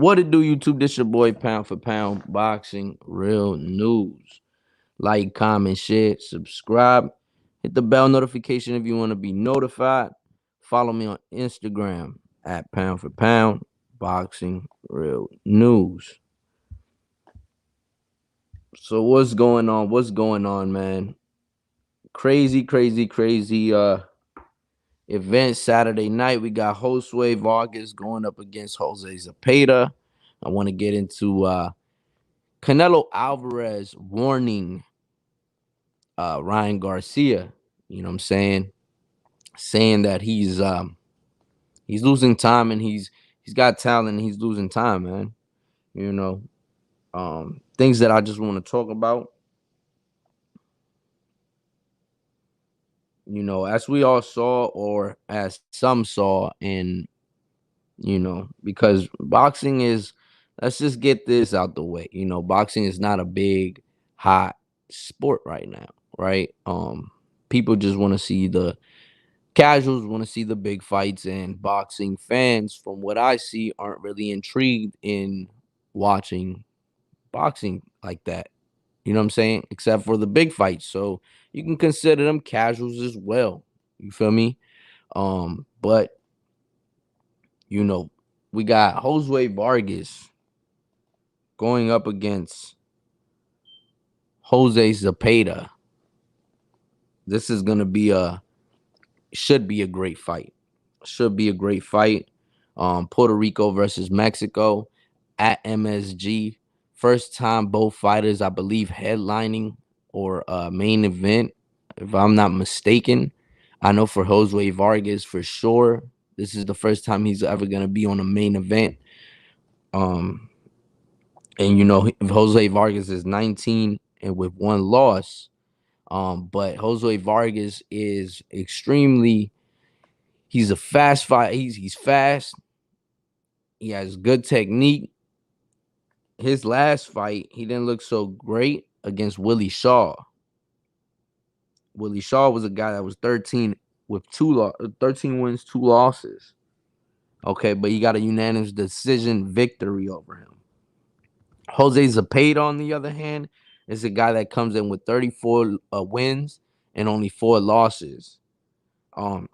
What it do, YouTube? This your boy Pound for Pound Boxing Real News. Like, comment, share, subscribe. Hit the bell notification if you want to be notified. Follow me on Instagram at Pound for Pound Boxing Real News. So what's going on? What's going on, man? Crazy event Saturday night. We got Josue Vargas going up against Jose Zepeda. I want to get into Canelo Alvarez warning Ryan Garcia. You know what I'm saying? Saying that he's losing time and he's got talent and he's losing time, man. You know, things that I just want to talk about. You know, as we all saw, or as some saw, and because boxing is, let's just get this out the way. You know, boxing is not a big, hot sport right now, right? People just want to see the casuals want to see the big fights, and boxing fans, from what I see, aren't really intrigued in watching boxing like that. You know what I'm saying? Except for the big fights. So you can consider them casuals as well. You feel me? But you know, we got Josue Vargas going up against Jose Zepeda. This is gonna be should be a great fight. Should be a great fight. Puerto Rico versus Mexico at MSG. First time both fighters, I believe, headlining or main event, if I'm not mistaken. I know for Jose Vargas for sure, this is the first time he's ever gonna be on a main event. Um, and Jose Vargas is 19 and with one loss. But Jose Vargas is extremely. He's a fast fight. He's fast. He has good technique. His last fight, he didn't look so great against Willie Shaw. Willie Shaw was a guy that was 13 with 13 wins, 2 losses. Okay, but he got a unanimous decision victory over him. Jose Zepeda, on the other hand, is a guy that comes in with 34 wins and only 4 losses.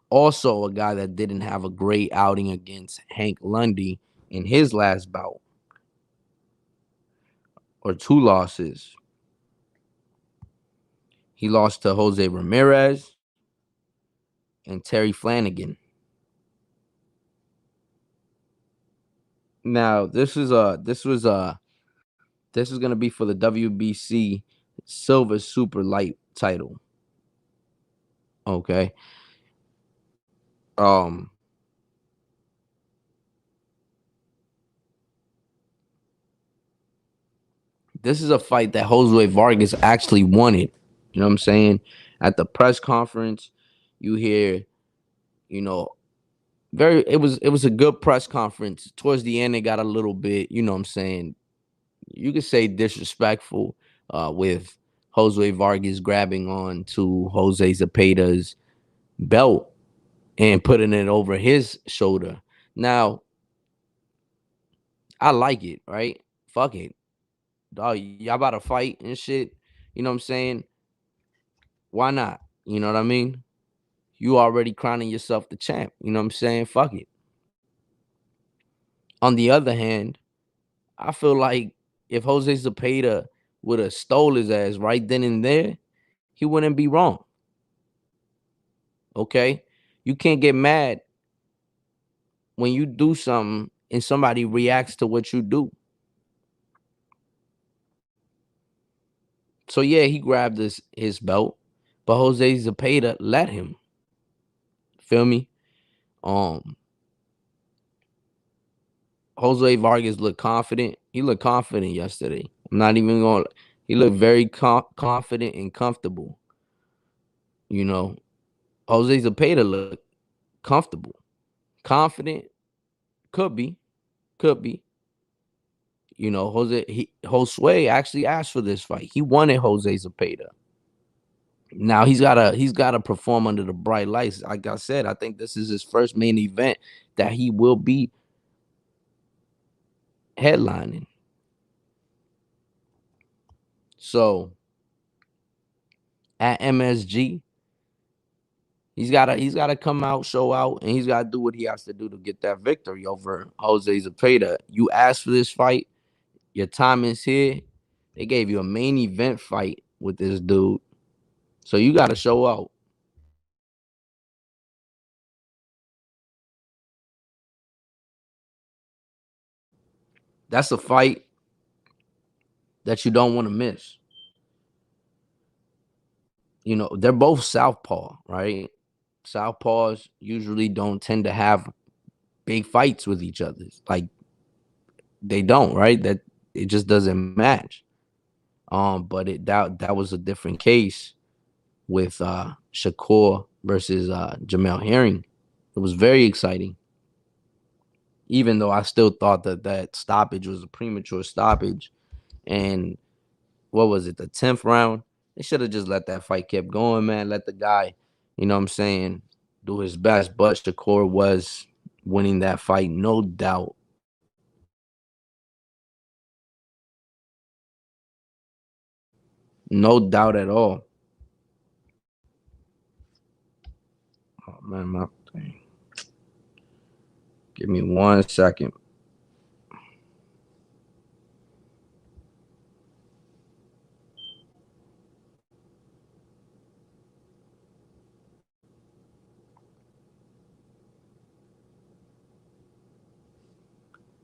Also a guy that didn't have a great outing against Hank Lundy in his last bout, or 2 losses. He lost to Jose Ramirez and Terry Flanagan. Now, this is gonna be for the WBC Silver Super Light title. Okay. Um this is a fight that Jose Vargas actually wanted. You know what I'm saying? At the press conference, you hear, you know, it was a good press conference. Towards the end, it got a little bit, you know what I'm saying, you could say disrespectful, with Jose Vargas grabbing on to Jose Zepeda's belt and putting it over his shoulder. Now, I like it, right? Fuck it. Dog, y'all about to fight and shit. You know what I'm saying? Why not? You know what I mean? You already crowning yourself the champ. You know what I'm saying? Fuck it. On the other hand, I feel like if Jose Zepeda would have stole his ass right then and there, he wouldn't be wrong. Okay? You can't get mad when you do something and somebody reacts to what you do. So yeah, he grabbed his belt, but Jose Zepeda let him. Feel me? Um, Jose Vargas looked confident. He looked confident yesterday. I'm not even going. He looked very confident and comfortable. You know, Jose Zepeda looked comfortable, confident. Could be, could be. Josue actually asked for this fight. He wanted Jose Zepeda. Now he's gotta perform under the bright lights. Like I said, I think this is his first main event that he will be headlining. So at MSG, he's gotta come out, show out, and he's gotta do what he has to do to get that victory over Jose Zepeda. You asked for this fight, your time is here. They gave you a main event fight with this dude, so you gotta show out. That's a fight that you don't want to miss. They're both southpaw, right? Southpaws usually don't tend to have big fights with each other. Like they don't, right? That it just doesn't match. But that was a different case with Shakur versus Jamel Herring. It was very exciting, even though I still thought that stoppage was a premature stoppage. And what was it, the 10th round? They should have just let that fight keep going, man. Let the guy, you know what I'm saying, do his best. But Shakur was winning that fight, no doubt. No doubt at all. Oh man, my thing. Give me 1 second.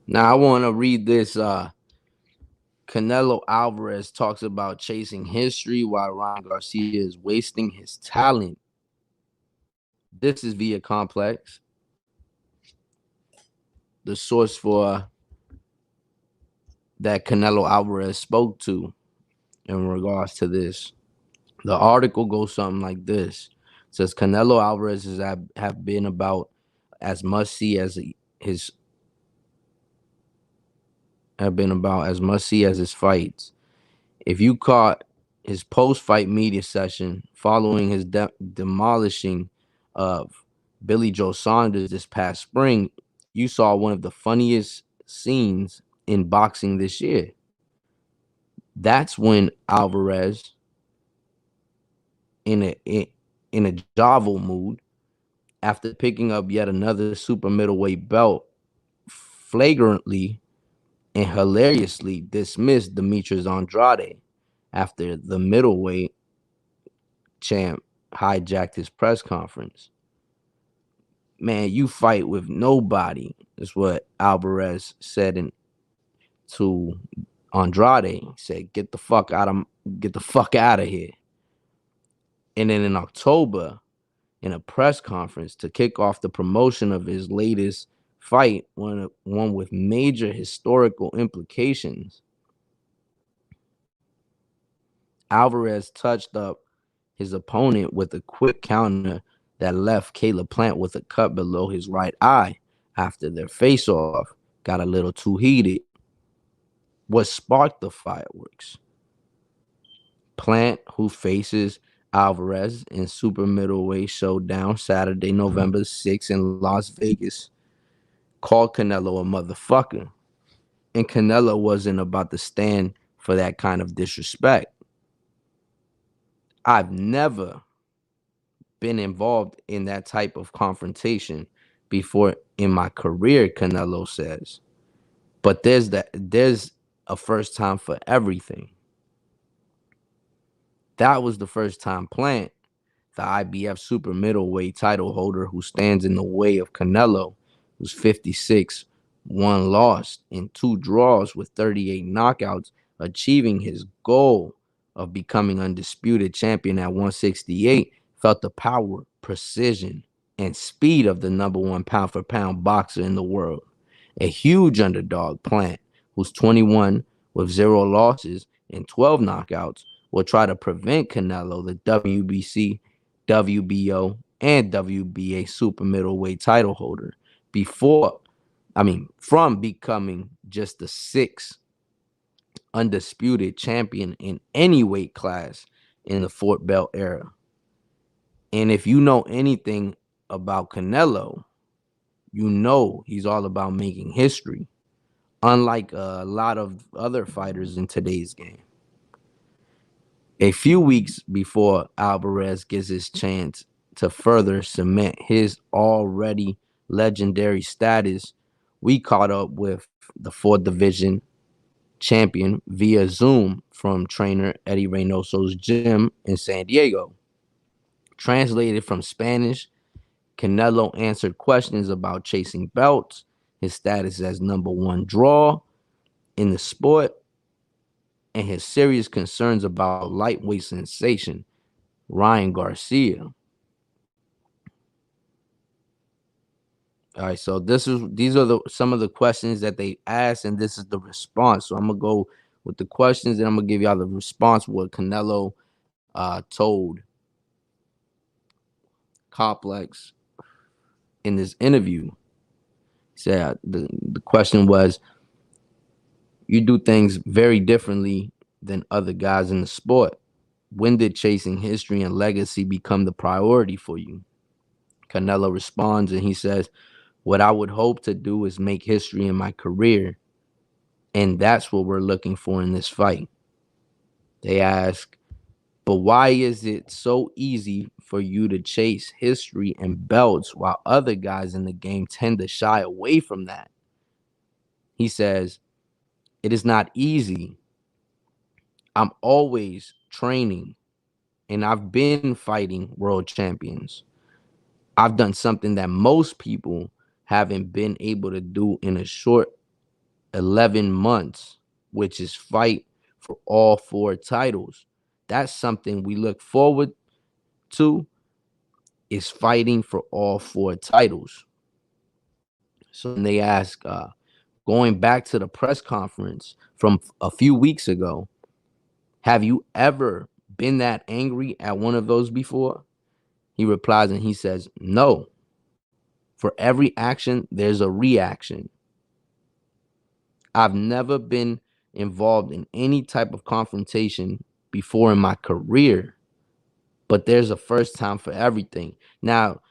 Now I want to read this. Canelo Alvarez talks about chasing history while Ryan Garcia is wasting his talent. This is via Complex, the source for that Canelo Alvarez spoke to in regards to this. The article goes something like this. It says Canelo Alvarez have been about as must see as his have been about as must see as his fights. If you caught his post-fight media session following his demolishing of Billy Joe Saunders this past spring, you saw one of the funniest scenes in boxing this year. That's when Alvarez, in a jovial mood, after picking up yet another super middleweight belt, flagrantly and hilariously dismissed Demetrius Andrade after the middleweight champ hijacked his press conference. Man, you fight with nobody, is what Alvarez said to Andrade. He said, get the fuck out of here. And then in October, in a press conference to kick off the promotion of his latest fight, one with major historical implications, Alvarez touched up his opponent with a quick counter that left Caleb Plant with a cut below his right eye after their face-off got a little too heated. What sparked the fireworks? Plant, who faces Alvarez in super middleweight showdown Saturday, November 6th in Las Vegas, called Canelo a motherfucker. And Canelo wasn't about to stand for that kind of disrespect. I've never been involved in that type of confrontation before in my career, Canelo says. But there's a first time for everything. That was the first time Plant, the IBF super middleweight title holder who stands in the way of Canelo, who's 56, one loss in two draws with 38 knockouts, achieving his goal of becoming undisputed champion at 168, felt the power, precision, and speed of the number one pound for pound boxer in the world. A huge underdog, Plant, who's 21 with 0 losses and 12 knockouts, will try to prevent Canelo, the WBC, WBO, and WBA super middleweight title holder, from becoming just the sixth undisputed champion in any weight class in the Fort Belt era. And if you know anything about Canelo, you know he's all about making history. unlike a lot of other fighters in today's game. A few weeks before Alvarez gets his chance to further cement his already legendary status, we caught up with the 4th Division champion via Zoom from trainer Eddie Reynoso's gym in San Diego. Translated from Spanish, Canelo answered questions about chasing belts, his status as #1 draw in the sport, and his serious concerns about lightweight sensation Ryan Garcia. All right, so these are some of the questions that they asked, and this is the response. So I'm gonna go with the questions, and I'm gonna give y'all the response what Canelo told Complex in this interview. He said the question was, "You do things very differently than other guys in the sport. When did chasing history and legacy become the priority for you?" Canelo responds and he says, "What I would hope to do is make history in my career, and that's what we're looking for in this fight." They ask, "But why is it so easy for you to chase history and belts while other guys in the game tend to shy away from that?" He says, "It is not easy. I'm always training, and I've been fighting world champions. I've done something that most people haven't been able to do in a short 11 months, which is fight for all 4 titles. That's something we look forward to, is fighting for all 4 titles." So when they ask, going back to the press conference from a few weeks ago, "Have you ever been that angry at one of those before?" He replies and he says, "No. For every action, there's a reaction. I've never been involved in any type of confrontation before in my career, but there's a first time for everything." Now,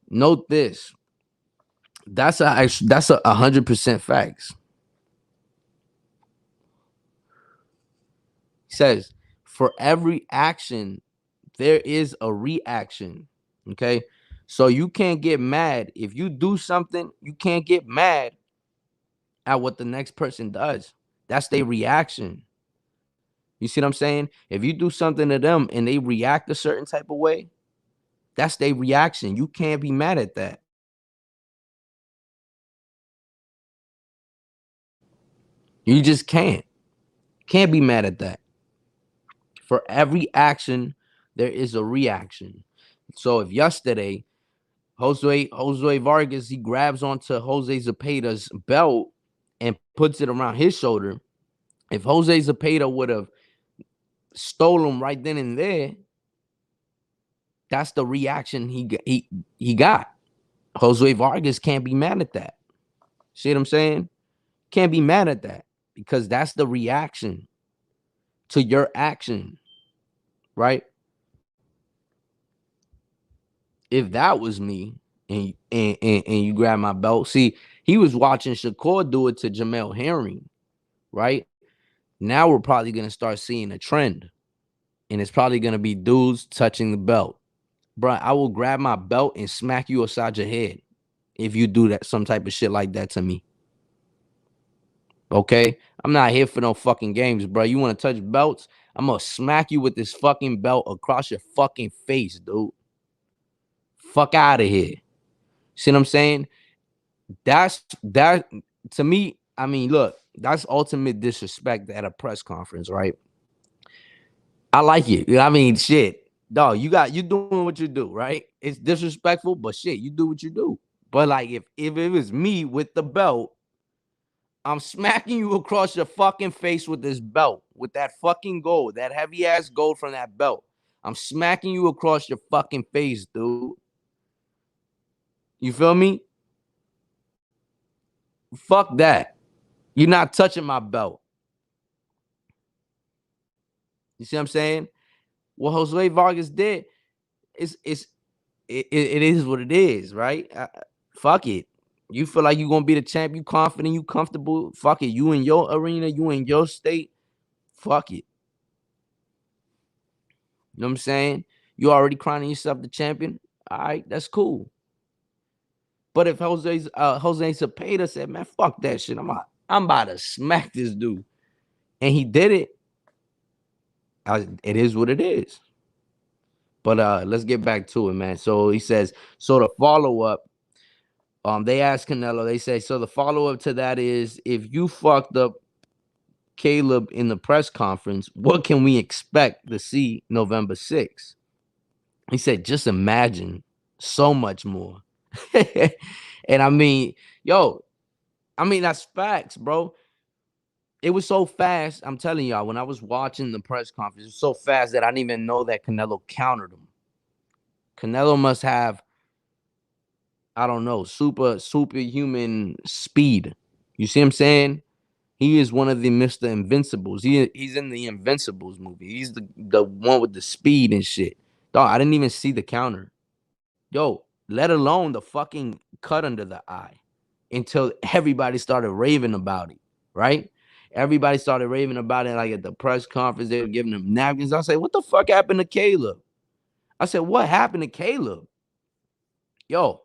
note this. That's a 100% facts. He says, for every action, there is a reaction. Okay. So you can't get mad. If you do something, you can't get mad at what the next person does. That's their reaction. You see what I'm saying? If you do something to them and they react a certain type of way, that's their reaction. You can't be mad at that. You just can't. Can't be mad at that. For every action, there is a reaction. So if yesterday Josue Vargas, he grabs onto Jose Zepeda'S belt and puts it around his shoulder, if Jose Zepeda would have stolen right then and there, that's the reaction he got. Josue Vargas can't be mad at that. See what I'm saying? Can't be mad at that because that's the reaction to your action, right? If that was me and you grab my belt, see, he was watching Shakur do it to Jamel Herring, right? Now we're probably gonna start seeing a trend, and it's probably gonna be dudes touching the belt. Bro, I will grab my belt and smack you upside your head if you do that, some type of shit like that to me. Okay, I'm not here for no fucking games, bro. You want to touch belts? I'm gonna smack you with this fucking belt across your fucking face, dude. Fuck out of here. See what I'm saying? That to me. I mean, look, that's ultimate disrespect at a press conference, right? I like it. I mean, shit, dog. You doing what you do, right? It's disrespectful, but shit, you do what you do. But like, if it was me with the belt, I'm smacking you across your fucking face with this belt, with that fucking gold, that heavy ass gold from that belt. I'm smacking you across your fucking face, dude. You feel me? Fuck that. You're not touching my belt. You see what I'm saying? What Jose Vargas did is it is what it is, right? Fuck it. You feel like you're gonna be the champ, you confident, you comfortable. Fuck it. You in your arena, you in your state. Fuck it. You know what I'm saying? You already crowning yourself the champion. All right, that's cool. But if Jose Cepeda said, man, fuck that shit. I'm about to smack this dude. And he did it. It is what it is. But let's get back to it, man. So he says, so the follow-up, they asked Canelo, they say, so the follow-up to that is, if you fucked up Caleb in the press conference, what can we expect to see November 6th? He said, just imagine so much more. And I mean, yo, that's facts, bro. It was so fast. I'm telling y'all, when I was watching the press conference, it was so fast that I didn't even know that Canelo countered him. Canelo must have, I don't know, superhuman speed. You see what I'm saying? He is one of the Mr. Invincibles. He's in the Invincibles movie. He's the one with the speed and shit. Dog, I didn't even see the counter. Yo, let alone the fucking cut under the eye, until everybody started raving about it, right? Everybody started raving about it, like at the press conference, they were giving him napkins. I said, what the fuck happened to Caleb? I said, what happened to Caleb? Yo,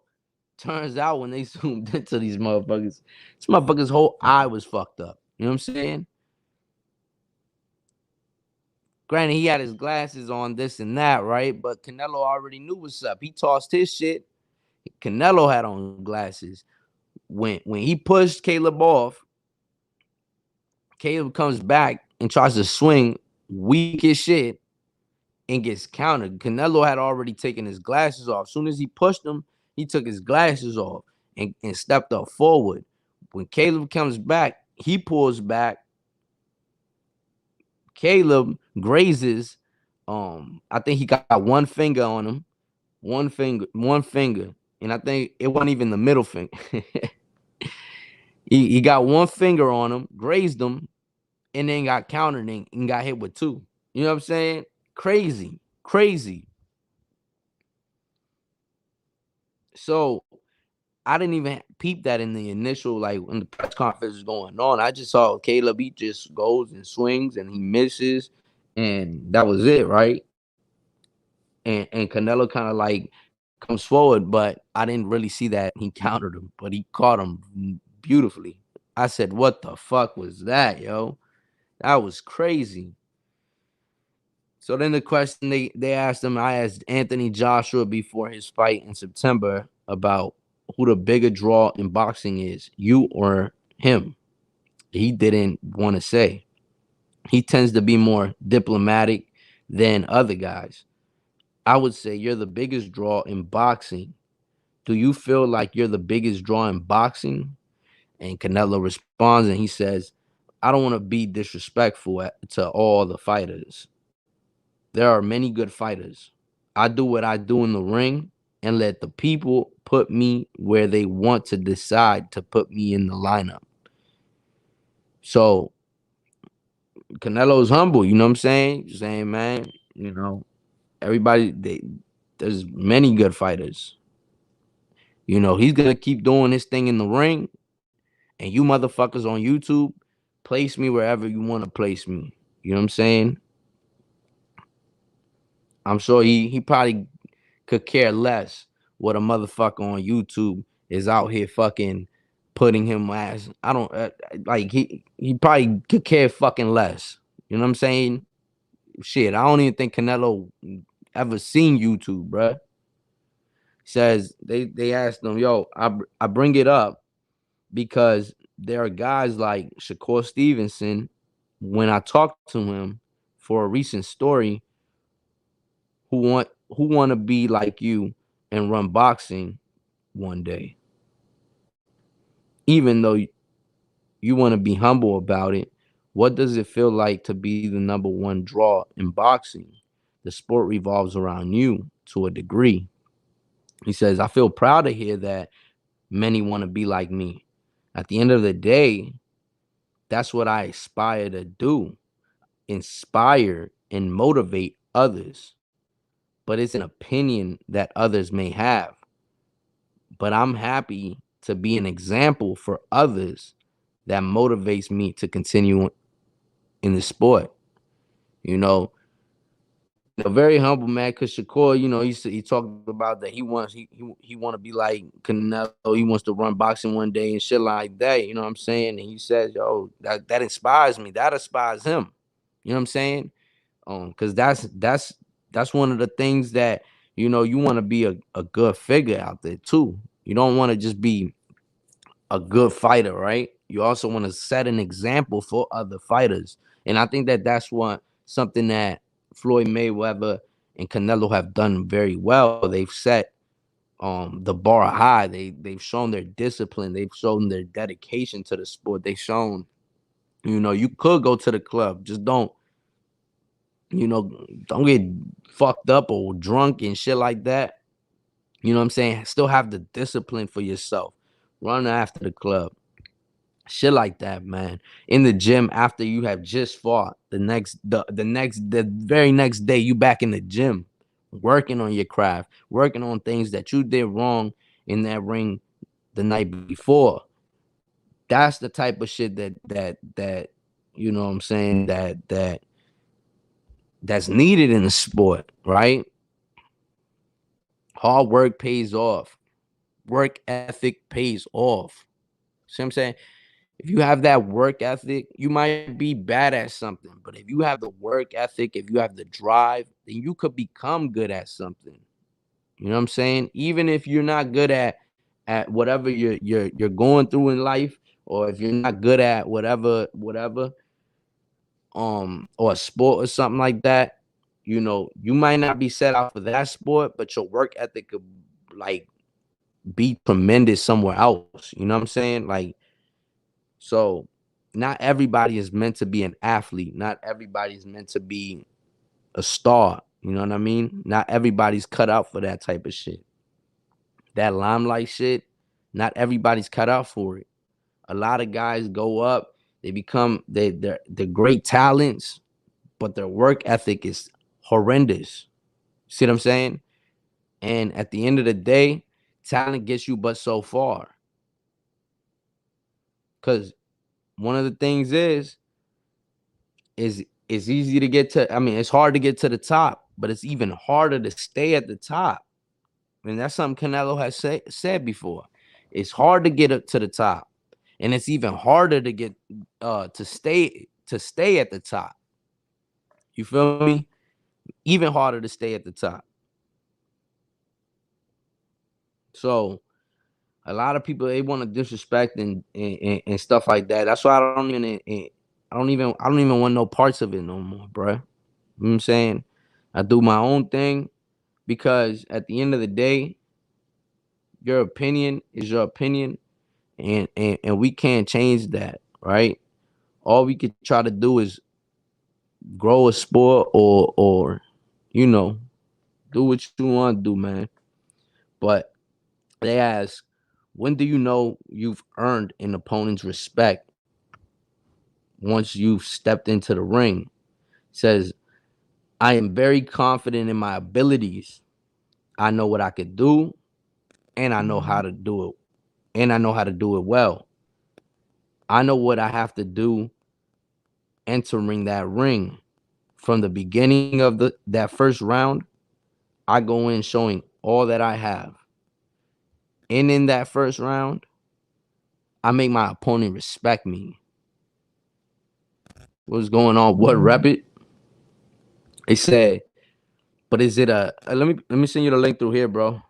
turns out when they zoomed into these motherfuckers, this motherfucker's whole eye was fucked up. You know what I'm saying? Granted, he had his glasses on, this and that, right? But Canelo already knew what's up. He tossed his shit. Canelo had on glasses. When he pushed Caleb off, Caleb comes back and tries to swing weak as shit and gets countered. Canelo had already taken his glasses off. As soon as he pushed him, he took his glasses off and stepped up forward. When Caleb comes back, he pulls back. Caleb grazes. I think he got one finger on him. One finger. And I think it wasn't even the middle finger. he got one finger on him, grazed him, and then got countered and got hit with two. You know what I'm saying? Crazy. Crazy. So I didn't even peep that in the initial, like when the press conference was going on. I just saw Caleb, he just goes and swings and he misses, and that was it, right? And Canelo kind of like comes forward, but I didn't really see that he countered him, but he caught him beautifully. I said, what the fuck was that, yo? That was crazy. So then the question they asked him, I asked Anthony Joshua before his fight in September about who the bigger draw in boxing is, you or him. He didn't want to say. He tends to be more diplomatic than other guys. I would say you're the biggest draw in boxing. Do you feel like you're the biggest draw in boxing? And Canelo responds and he says, I don't want to be disrespectful to all the fighters. There are many good fighters. I do what I do in the ring and let the people put me where they want to decide to put me in the lineup. So Canelo's humble, you know what I'm saying? Saying, man, everybody, there's many good fighters. He's gonna keep doing his thing in the ring, and you motherfuckers on YouTube, place me wherever you want to place me. You know what I'm saying? I'm sure he probably could care less what a motherfucker on YouTube is out here fucking putting him as. I don't like he probably could care fucking less. You know what I'm saying? Shit, I don't even think Canelo ever seen YouTube, bruh. Says they asked him, yo, I bring it up because there are guys like Shakur Stevenson. When I talked to him for a recent story, who want to be like you and run boxing one day, even though you want to be humble about it. What does it feel like to be the number one draw in boxing? The sport revolves around you to a degree. He says, I feel proud to hear that many want to be like me. At the end of the day, that's what I aspire to do. Inspire and motivate others. But it's an opinion that others may have. But I'm happy to be an example for others that motivates me to continue in the sport. You know, very humble man. Cause Shakur, he talked about that he want to be like Canelo. He wants to run boxing one day and shit like that. You know what I'm saying? And he says, "Yo, that inspires me. That inspires him." You know what I'm saying? Cause that's one of the things that you want to be a good figure out there too. You don't want to just be a good fighter, right? You also want to set an example for other fighters. And I think that that's something that Floyd Mayweather and Canelo have done very well. They've set the bar high. They've shown their discipline. They've shown their dedication to the sport. They've shown, you could go to the club. Just don't get fucked up or drunk and shit like that. You know what I'm saying? Still have the discipline for yourself. Run after the club. Shit like that, man. In the gym after you have just fought. The very next day, you back in the gym, working on your craft, working on things that you did wrong in that ring the night before. That's the type of shit that you know what I'm saying, that's needed in the sport, right? Hard work pays off. Work ethic pays off. See what I'm saying? If you have that work ethic, you might be bad at something, but if you have the work ethic, if you have the drive, then you could become good at something. You know what I'm saying? Even if you're not good at whatever you're going through in life, or if you're not good at whatever or a sport or something like that, you might not be set out for that sport, but your work ethic could like be tremendous somewhere else. You know what I'm saying? Like, so not everybody is meant to be an athlete. Not everybody is meant to be a star. You know what I mean? Not everybody's cut out for that type of shit. That limelight shit, not everybody's cut out for it. A lot of guys go up, they become they're great talents, but their work ethic is horrendous. See what I'm saying? And at the end of the day, talent gets you but so far. Cause one of the things is it's easy to get to, I mean, it's hard to get to the top, but it's even harder to stay at the top. And that's something Canelo has said before. It's hard to get up to the top, and it's even harder to get to stay at the top. You feel me? Even harder to stay at the top. So a lot of people, they want to disrespect and stuff like that. That's why I don't even want no parts of it no more, bro. You know what I'm saying? I do my own thing because at the end of the day, your opinion is your opinion, and we can't change that, right? All we could try to do is grow a sport or you know do what you want to do, man. But they ask, when do you know you've earned an opponent's respect? Once you've stepped into the ring. Says, I am very confident in my abilities. I know what I could do, and I know how to do it, and I know how to do it well. I know what I have to do entering that ring. From the beginning of that first round, I go in showing all that I have. And in that first round, I make my opponent respect me. What's going on? What Rabbit? They said, but is it let me send you the link through here, bro.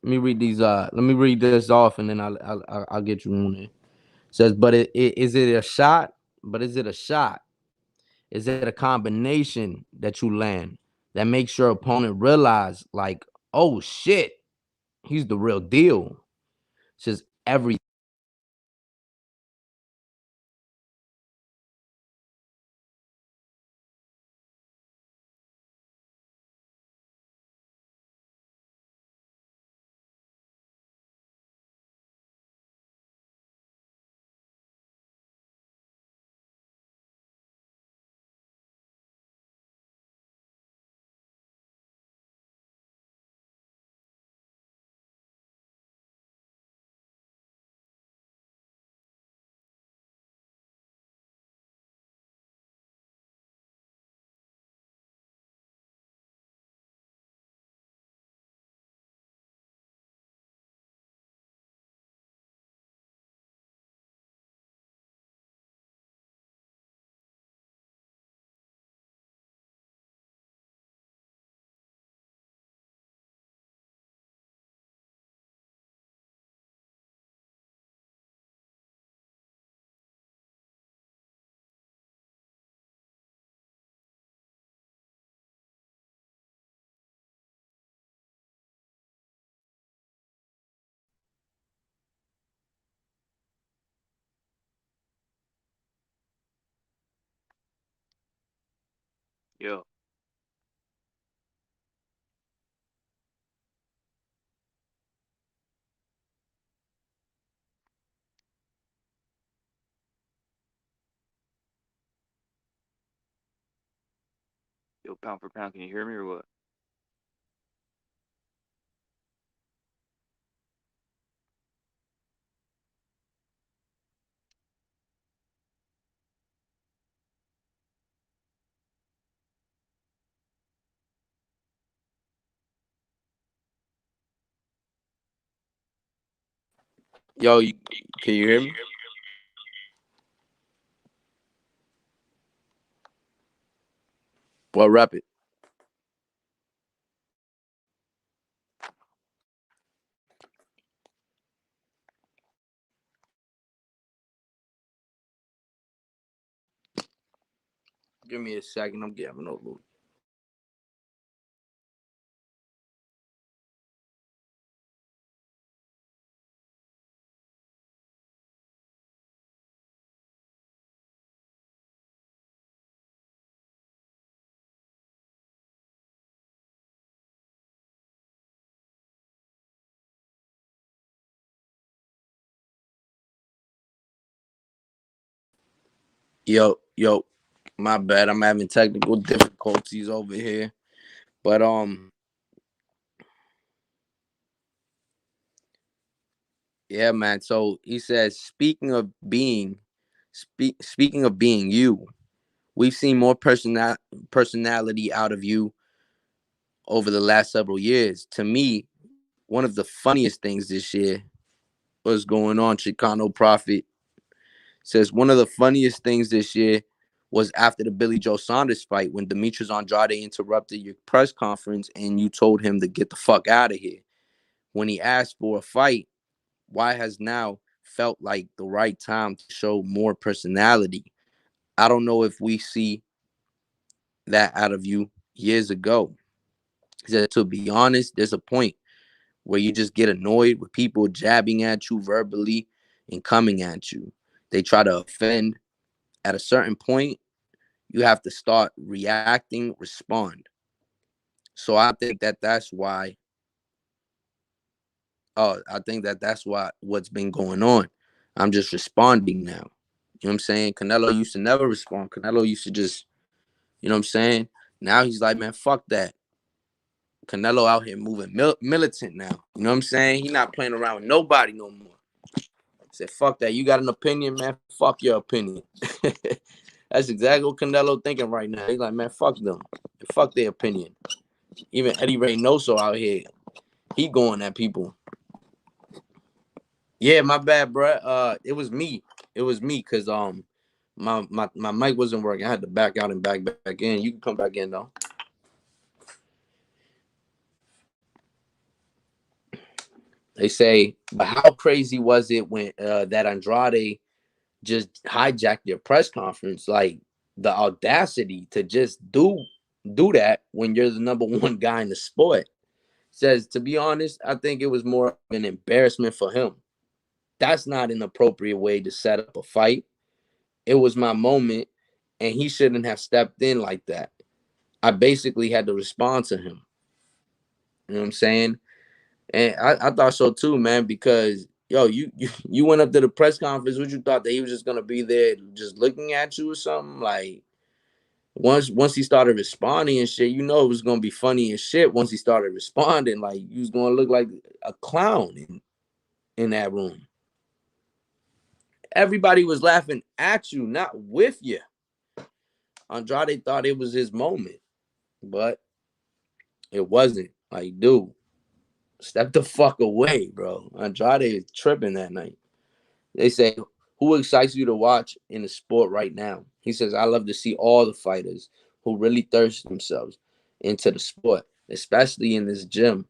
Let me read this off, and then I'll get you on it. Says, but is it a shot? But is it a shot? Is it a combination that you land that makes your opponent realize, like, oh shit, he's the real deal? Says every Yo, yo, pound for pound, can you hear me or what? Yo, can you hear me? Well, rap it. Give me a second. I'm getting a notebook. Yo, my bad. I'm having technical difficulties over here. But yeah, man. So he says, speaking of being you, we've seen more personality out of you over the last several years. To me, one of the funniest things this year was going on. Chicano Prophet says one of the funniest things this year was after the Billy Joe Saunders fight when Demetrius Andrade interrupted your press conference and you told him to get the fuck out of here. When he asked for a fight, why has now felt like the right time to show more personality? I don't know if we see that out of you years ago. He said, to be honest, there's a point where you just get annoyed with people jabbing at you verbally and coming at you. They try to offend. At a certain point, you have to start reacting, respond. So I think that that's why. I think that that's what's been going on. I'm just responding now. You know what I'm saying? Canelo used to never respond. Canelo used to just, you know what I'm saying? Now he's like, man, fuck that. Canelo out here moving militant now. You know what I'm saying? He not playing around with nobody no more. He said, fuck that. You got an opinion, man? Fuck your opinion. That's exactly what Canelo thinking right now. He's like, man, fuck them. Fuck their opinion. Even Eddie Reynoso out here, he going at people. Yeah, my bad, bro. It was me. It was me because my mic wasn't working. I had to back out and back in. You can come back in though. They say, but how crazy was it when that Andrade just hijacked your press conference? Like the audacity to just do that when you're the number one guy in the sport. Says, to be honest, I think it was more of an embarrassment for him. That's not an appropriate way to set up a fight. It was my moment, and he shouldn't have stepped in like that. I basically had to respond to him. You know what I'm saying? And I thought so too, man, because yo, you went up to the press conference. What you thought that he was just gonna be there just looking at you or something? Like once he started responding and shit, you know it was gonna be funny and shit. Once he started responding, like you was gonna look like a clown in that room. Everybody was laughing at you, not with you. Andrade thought it was his moment, but it wasn't. Like, dude, step the fuck away, bro. Andrade is tripping that night. They say, who excites you to watch in the sport right now? He says, I love to see all the fighters who really thirst themselves into the sport, especially in this gym.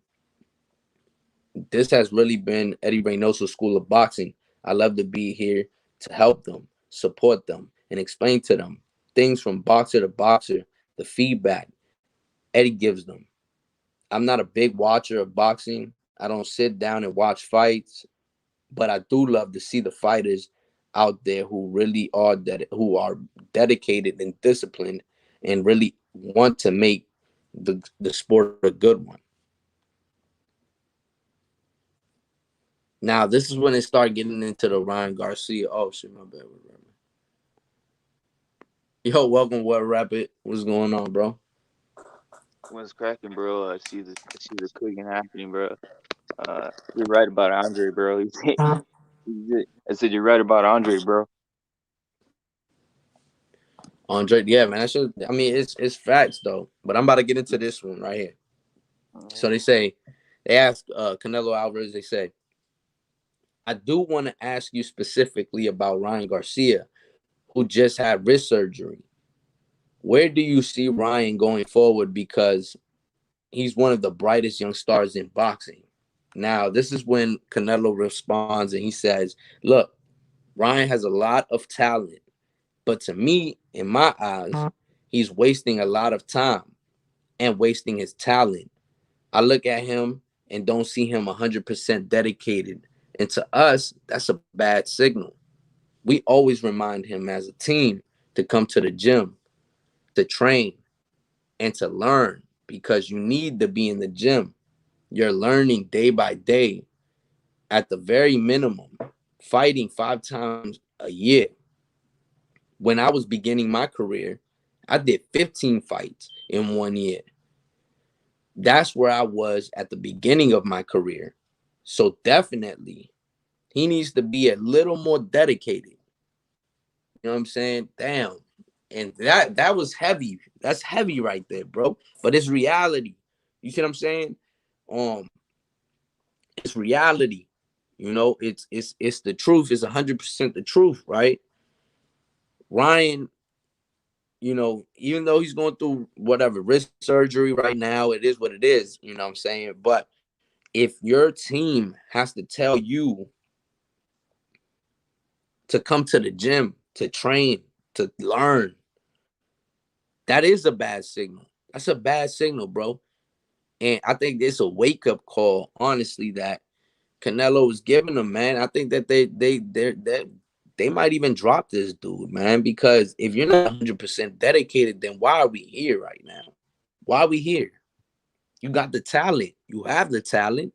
This has really been Eddie Reynoso's school of boxing. I love to be here to help them, support them, and explain to them things from boxer to boxer, the feedback Eddie gives them. I'm not a big watcher of boxing. I don't sit down and watch fights, but I do love to see the fighters out there who really are who are dedicated and disciplined and really want to make the sport a good one. Now this is when they start getting into the Ryan Garcia. Oh shit, my bad. Yo, welcome, what Rapid? What's going on, bro? What's cracking, bro? I see the cooking happening, bro. You're right about Andre, bro. I said you're right about Andre, bro. Andre, yeah, man. That should. I mean, it's facts though. But I'm about to get into this one right here. So Mhm. they ask Canelo Alvarez. They say, I do want to ask you specifically about Ryan Garcia, who just had wrist surgery. Where do you see Ryan going forward? Because he's one of the brightest young stars in boxing. Now, this is when Canelo responds and he says, look, Ryan has a lot of talent, but to me, in my eyes, he's wasting a lot of time and wasting his talent. I look at him and don't see him 100% dedicated. And to us, that's a bad signal. We always remind him as a team to come to the gym, to train, and to learn because you need to be in the gym. You're learning day by day at the very minimum, fighting 5 times a year. When I was beginning my career, I did 15 fights in 1 year. That's where I was at the beginning of my career. So definitely, he needs to be a little more dedicated. You know what I'm saying? Damn. And that was heavy. That's heavy right there, bro. But it's reality. You see what I'm saying? Um, it's reality. You know, it's the truth. It's 100% the truth, right? Ryan, even though he's going through whatever wrist surgery right now, it is what it is. You know what I'm saying? But if your team has to tell you to come to the gym, to train, to learn, that is a bad signal. That's a bad signal, bro. And I think it's a wake up call, honestly, that Canelo was giving them, man. I think that they might even drop this dude, man, because if you're not 100% dedicated, then why are we here right now? Why are we here? You got the talent, you have the talent,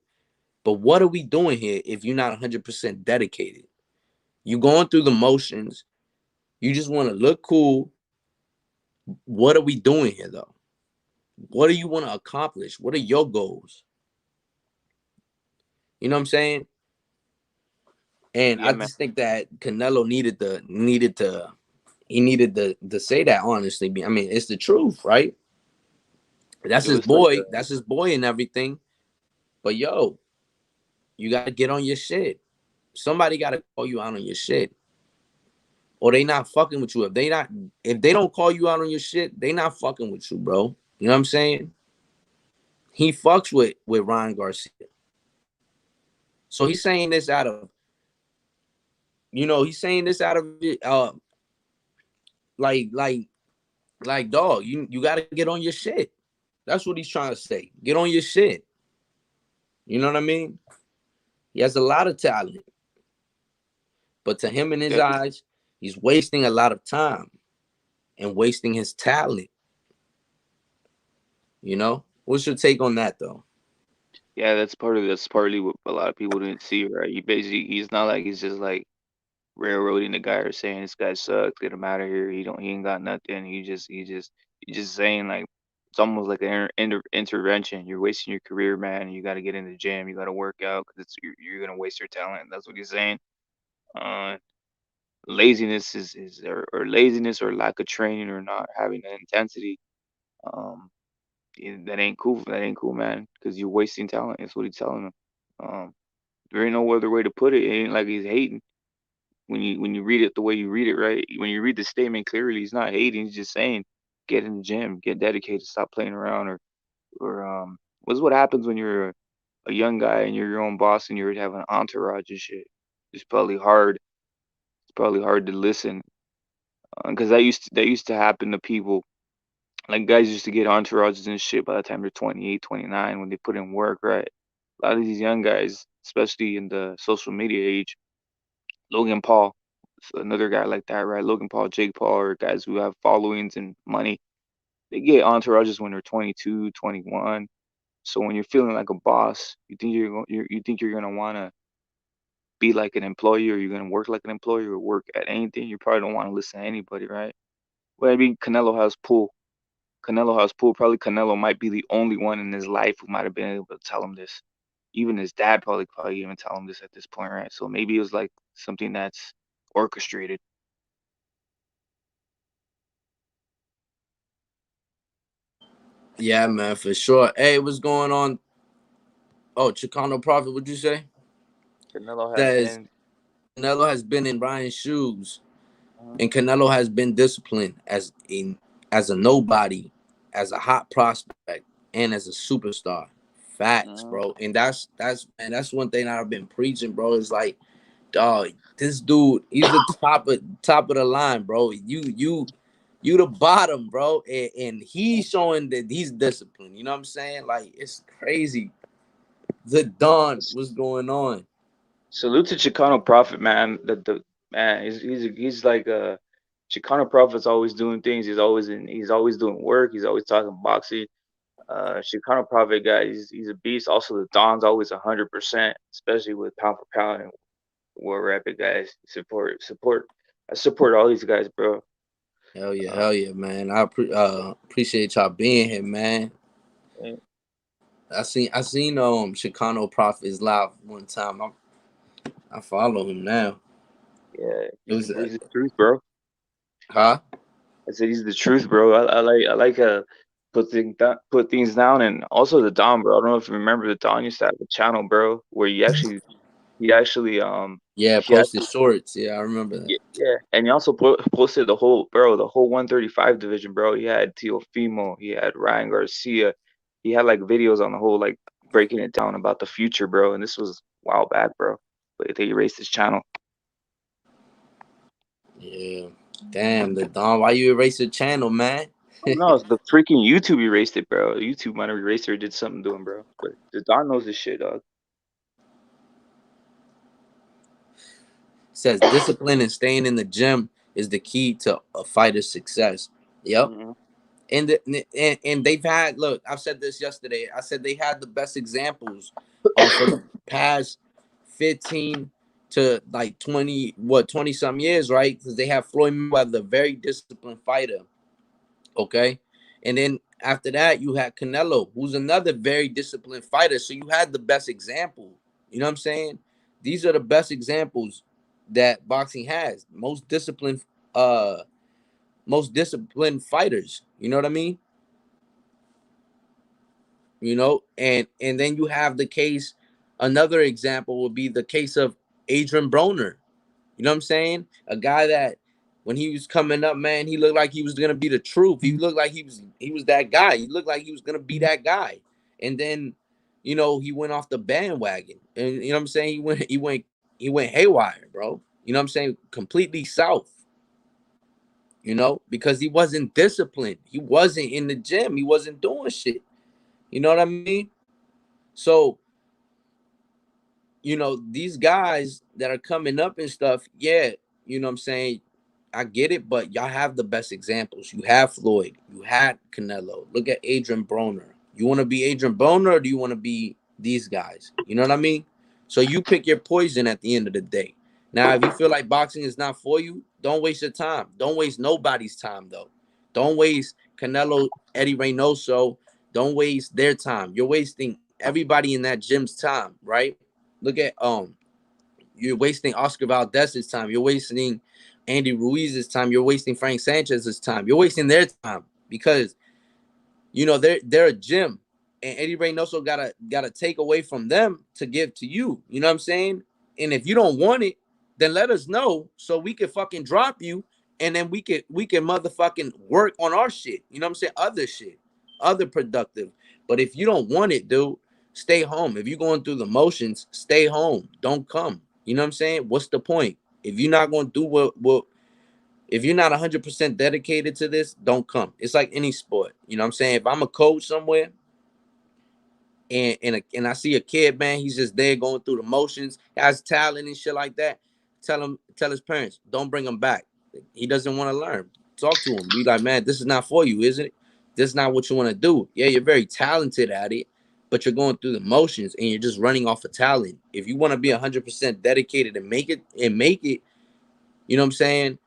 but what are we doing here if you're not 100% dedicated? You going through the motions. You just want to look cool. What are we doing here, though? What do you want to accomplish? What are your goals? You know what I'm saying? And I Yeah, man. just think that Canelo needed to say that honestly. I mean, it's the truth, right? That's It his was like, boy. That's his boy and everything. But yo, you gotta get on your shit. Somebody gotta call you out on your shit. Or they not fucking with you. If they don't call you out on your shit, they not fucking with you, bro. You know what I'm saying? He fucks with Ryan Garcia. So he's saying this out of he's saying this out of it, like like dog, you got to get on your shit. That's what he's trying to say. Get on your shit. You know what I mean? He has a lot of talent, but to him in his that, eyes, he's wasting a lot of time and wasting his talent. What's your take on that, though? yeah, that's partly what a lot of people didn't see, right? He's not like he's just like railroading the guy or saying this guy sucks, get him out of here. He ain't got nothing. He's just saying like it's almost like an intervention. You're wasting your career, man. You got to get in the gym. You got to work out because you're gonna waste your talent. That's what he's saying. Uh, Laziness or laziness or lack of training or not having the intensity. Um, that ain't cool. That ain't cool, man. Because you're wasting talent. That's what he's telling him. Um, there ain't no other way to put it. It ain't like he's hating when you read it the way you read it, right? When you read the statement clearly, he's not hating. He's just saying, get in the gym, get dedicated, stop playing around, or what's what happens when you're a young guy and you're your own boss and you're having an entourage and shit. It's probably hard. It's probably hard to listen because that used to happen to people. Like guys used to get entourages and shit by the time they're 28, 29 when they put in work, right? A lot of these young guys, especially in the social media age, Logan Paul, another guy like that, right? Logan Paul, Jake Paul are guys who have followings and money. they get entourages when they're 22, 21. So when you're feeling like a boss, you think you're gonna wanna be like an employee, or you're gonna work like an employee, or work at anything. You probably don't want to listen to anybody, right? Well, I mean, Canelo has pull. Canelo has pull. Probably Canelo might be the only one in his life who might have been able to tell him this. Even his dad probably even tell him this at this point, right? So maybe it was like something that's orchestrated. Yeah, man, for sure. Hey, what's going on? Oh, Chicano Prophet, what'd you say? Canelo has Says been. Canelo has been in Ryan's shoes, Uh, and Canelo has been disciplined as a nobody, as a hot prospect, and as a superstar. Facts, uh, bro. And that's man, that's one thing that I've been preaching, bro. Is like, dog, this dude, he's the top of the line, bro. You the bottom, bro, and he's showing that he's disciplined. You know what I'm saying? Like, it's crazy. The Don, what's going on? Salute to Chicano Prophet, man. The man, he's like Chicano Prophet's always doing things. He's always doing work. He's always talking boxing. Chicano Prophet guy, he's a beast. Also, the Don's always 100%, especially with pound for pound and War Rapid guys. Support. I support all these guys, bro. Uh, Hell yeah, man. Appreciate y'all being here, man. and I seen Chicano Prophet's live one time. I follow him now. yeah, It was he's the truth, bro. huh? I said he's the truth, bro. I like put things down, and also the Don, bro. I don't know if you remember the Don used to have a channel, bro, where he actually Yeah, he posted actually shorts. Yeah, I remember that. yeah, and he also posted the whole 135 division, bro. He had Teofimo, he had Ryan Garcia, he had like videos on the whole, like breaking it down about the future, bro. And this was a while back, bro. But they erased his channel. Yeah. Damn, the Don. Why you erase your channel, man? Oh no, the freaking YouTube erased it, bro. YouTube might have erased it or did something to him, bro. But the Don knows this shit, dog. Says discipline and staying in the gym is the key to a fighter's success. Yep. Hmm. And they've had, look, I've said this yesterday. I said they had the best examples for the past 15 to like 20 some years, right? Because they have Floyd Mayweather, very disciplined fighter. Okay. And then after that, you had Canelo, who's another very disciplined fighter. So you had the best example. You know what I'm saying? These are the best examples that boxing has. Uh most disciplined fighters. You know what I mean? And then you have the case. Another example would be the case of Adrian Broner. You know what I'm saying? A guy that when he was coming up, man, he looked like he was gonna be the truth. He looked like he was that guy. He looked like he was gonna be that guy. And then, he went off the bandwagon. And you know what I'm saying? He went haywire, bro. You know what I'm saying? Completely south. Because he wasn't disciplined. He wasn't in the gym. He wasn't doing shit. You know what I mean? So, these guys that are coming up and stuff, yeah, you know what I'm saying? I get it, but y'all have the best examples. You have Floyd, you had Canelo. Look at Adrian Broner. You want to be Adrian Broner or do you want to be these guys? You know what I mean? So you pick your poison at the end of the day. Now, if you feel like boxing is not for you, don't waste your time. Don't waste nobody's time, though. Don't waste Canelo, Eddie Reynoso. Don't waste their time. You're wasting everybody in that gym's time, right? Look at you're wasting Oscar Valdez's time. You're wasting Andy Ruiz's time. You're wasting Frank Sanchez's time. You're wasting their time because they're a gym, and Eddie Reynoso gotta take away from them to give to you. You know what I'm saying? And if you don't want it, then let us know so we can fucking drop you, and then we can motherfucking work on our shit. You know what I'm saying? Other shit, other productive. But if you don't want it, dude, stay home. If you're going through the motions, stay home. Don't come. You know what I'm saying? What's the point? If you're not gonna do what if you're not 100% dedicated to this, don't come. It's like any sport. You know what I'm saying? If I'm a coach somewhere and I see a kid, man, he's just there going through the motions, has talent and shit like that, tell his parents, don't bring him back. He doesn't want to learn. Talk to him. Be like, man, this is not for you, isn't it? this is not what you want to do. Yeah, you're very talented at it, but you're going through the motions and you're just running off of talent. If you want to be 100% dedicated and make it, you know what I'm saying?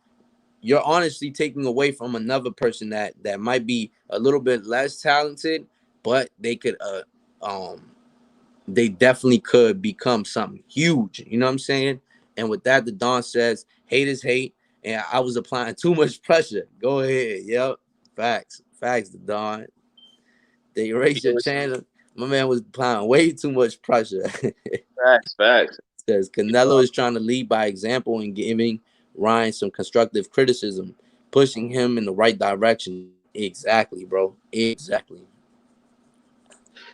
You're honestly taking away from another person that might be a little bit less talented, but um they definitely could become something huge. You know what I'm saying? And with that, the Don says, hate is hate. And I was applying too much pressure. Go ahead. Yep. Facts. Facts, the Don. They erase your Yo, channel. My man was applying way too much pressure. facts, facts. Says Yo, Canelo is trying to lead by example and giving Ryan some constructive criticism, pushing him in the right direction. Exactly, bro. Exactly.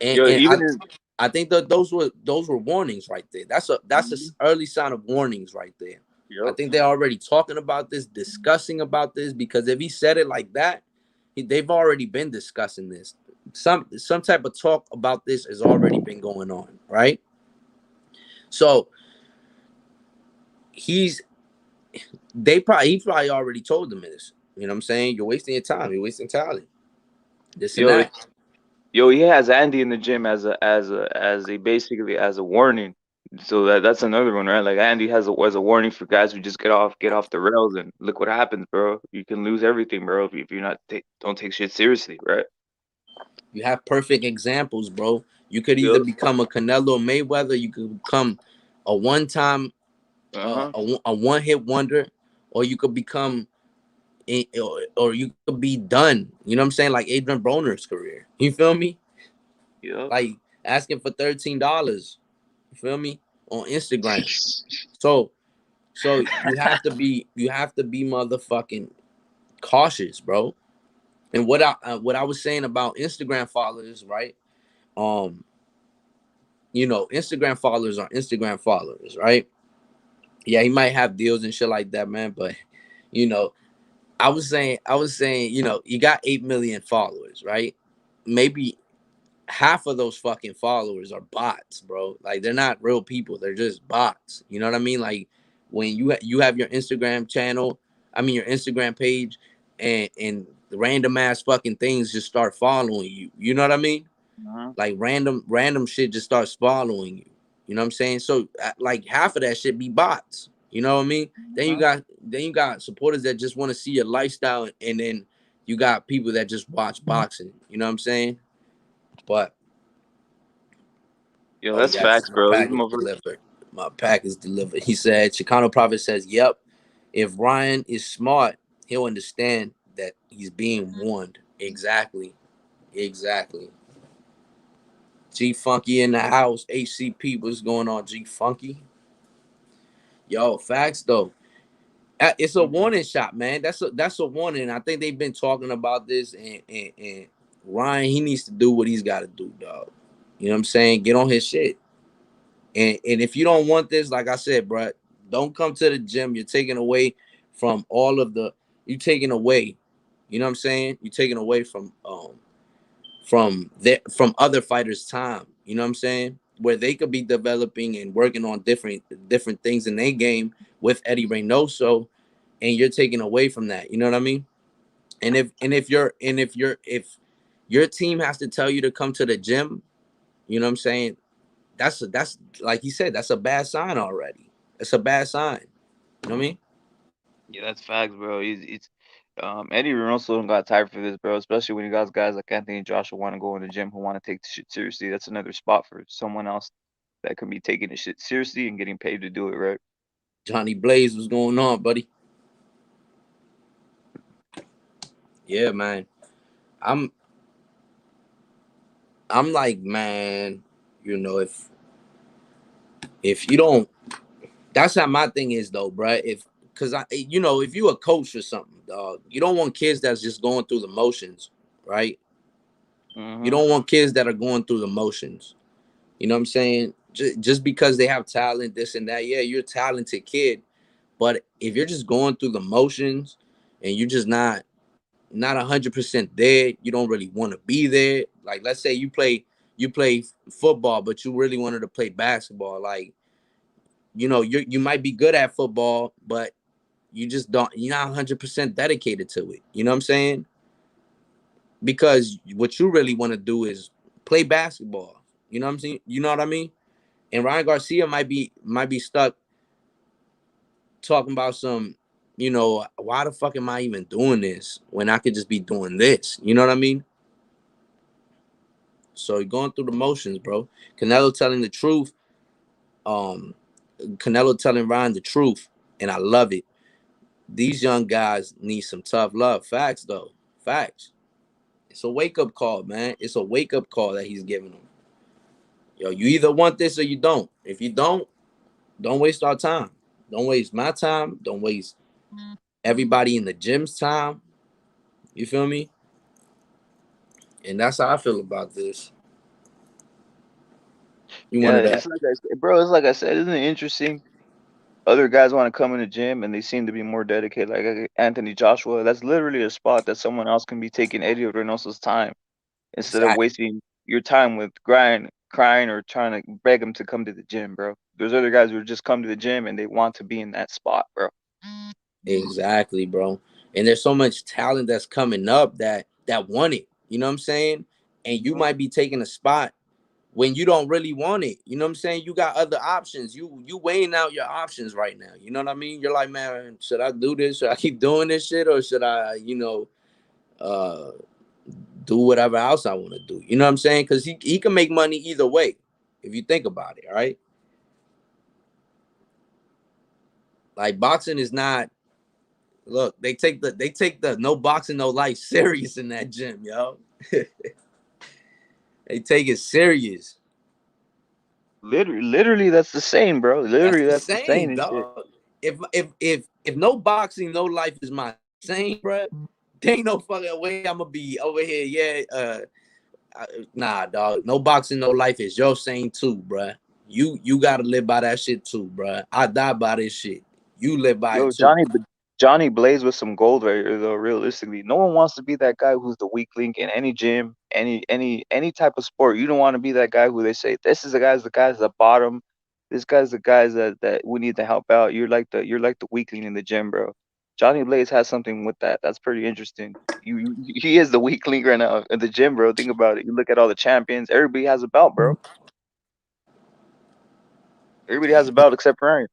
And yo, and even in I think that those were warnings right there. That's a mhm, early sign of warnings right there. I yo, think they're already talking about this, discussing about this, because if he said it like that, they've already been discussing this. Some type of talk about this has already been going on, right? So he's he probably already told them this. You know what I'm saying? You're wasting your time. You're wasting talent. This and yo, that. it's yo. He has Andy in the gym as a basically as a warning. So that's another one, right? Like Andy has as a warning for guys who just get off the rails, and look what happens, bro. You can lose everything, bro, if you're not don't take shit seriously, right? You have perfect examples, bro. You could either Yep. become a Canelo Mayweather, you could become a one time Uh-huh. a one hit wonder, or you could become or you could be done. You know what I'm saying? Like Adrian Broner's career. You feel me? Yep. Like asking for $13. You feel me? On Instagram. So you have to be motherfucking cautious, bro. And what I was saying about Instagram followers, right? Um, Instagram followers are Instagram followers, right? Yeah, he might have deals and shit like that, man. But you know, I was saying, you got 8 million followers, right? Maybe half of those fucking followers are bots, bro. Like they're not real people; they're just bots. You know what I mean? Like when you have your Instagram channel, I mean your Instagram page, and random ass fucking things just start following you. You know what I mean? Uh-huh. Like random shit just starts following you. You know what I'm saying? So like half of that shit be bots. You know what I mean? Uh-huh. Then you got supporters that just want to see your lifestyle, and then you got people that just watch boxing. You know what I'm saying? But Yo, oh that's yes, facts, my bro. These pack is motherfuckers. delivered. My pack is delivered. He said Chicano Prophet says, "Yep. If Ryan is smart, he'll understand that he's being warned." Exactly. Exactly. G Funky in the house. HCP, what's going on, G Funky? Yo, facts though. It's a Mhm. warning shot, man. That's a warning. I think they've been talking about this, and Ryan, he needs to do what he's got to do, dog. You know what I'm saying? Get on his shit. And if you don't want this, like I said, bro, don't come to the gym. You're taking away from all of the. You taking away. You know what I'm saying? You're taking away from other fighters' time. You know what I'm saying? Where they could be developing and working on different things in their game with Eddie Reynoso, and you're taking away from that. You know what I mean? If your team has to tell you to come to the gym, you know what I'm saying? That's like he said, that's a bad sign already. It's a bad sign. You know what I mean? Yeah, that's facts, bro. Eddie also don't got tired for this, bro. Especially when you got guys like Anthony and Joshua want to go in the gym who want to take the shit seriously. That's another spot for someone else that can be taking the shit seriously and getting paid to do it, right? Johnny Blaze, what's going on, buddy? Yeah, man. I'm I'm like, man, if you don't, that's how my thing is though, bro. If because if you a coach or something, dog, you don't want kids that's just going through the motions, right? You Mm-hmm. don't want kids that are going through the motions. You know what I'm saying? Just because they have talent, this and that, yeah, you're a talented kid. But if you're just going through the motions and you're just not 100% there, you don't really want to be there. Like let's say you play football, but you really wanted to play basketball. Like you might be good at football, but you're not 100% dedicated to it. You know what I'm saying? because what you really want to do is play basketball. You know what I'm saying? You know what I mean? And Ryan Garcia might be stuck talking about some, why the fuck am I even doing this when I could just be doing this? You know what I mean? So you're going through the motions, bro. Canelo telling the truth. Um, Canelo telling Ryan the truth, and I love it. These young guys need some tough love. Facts, though. Facts. It's a wake up call, man. It's a wake up call that he's giving them. Yo, you either want this or you don't. If you don't waste our time. Don't waste my time. Don't waste everybody in the gym's time. You feel me? And that's how I feel about this. You Yeah, wanted it's that? like bro, it's like I said, isn't it interesting? Other guys want to come in the gym and they seem to be more dedicated. Like Anthony Joshua, that's literally a spot that someone else can be taking Eddie Reynoso's time instead of Exactly. wasting your time with crying, or trying to beg him to come to the gym, bro. There's other guys who just come to the gym and they want to be in that spot, bro. Exactly, bro. And there's so much talent that's coming up that want it. You know what I'm saying? And you Mhm. might be taking a spot when you don't really want it. You know what I'm saying? You got other options. You weighing out your options right now. You know what I mean? You're like, man, should I do this? Should I keep doing this shit, or should I, uh, do whatever else I want to do? You know what I'm saying? Because he can make money either way, if you think about it. All right, like boxing is not. Look, they take the no boxing no life serious in that gym, yo. They take it serious. Literally, that's the same, bro. That's Literally, the that's the saying same, and shit. dog. If no boxing, no life is my same, bro. There ain't no fucking way I'm gonna be over here. Yeah, nah, dog. No boxing, no life is your same too, bro. You gotta live by that shit too, bro. I die by this shit. You live by it Yo, too. Johnny Blaze with some gold right here, though. Realistically, no one wants to be that guy who's the weak link in any gym, any type of sport. You don't want to be that guy who they say this is the guy's the bottom. This guy's the guys that we need to help out. You're like the weak link in the gym, bro. Johnny Blaze has something with that. That's pretty interesting. He is the weak link right now in the gym, bro. Think about it. You look at all the champions. Everybody has a belt, bro. Everybody has a belt except Ryan.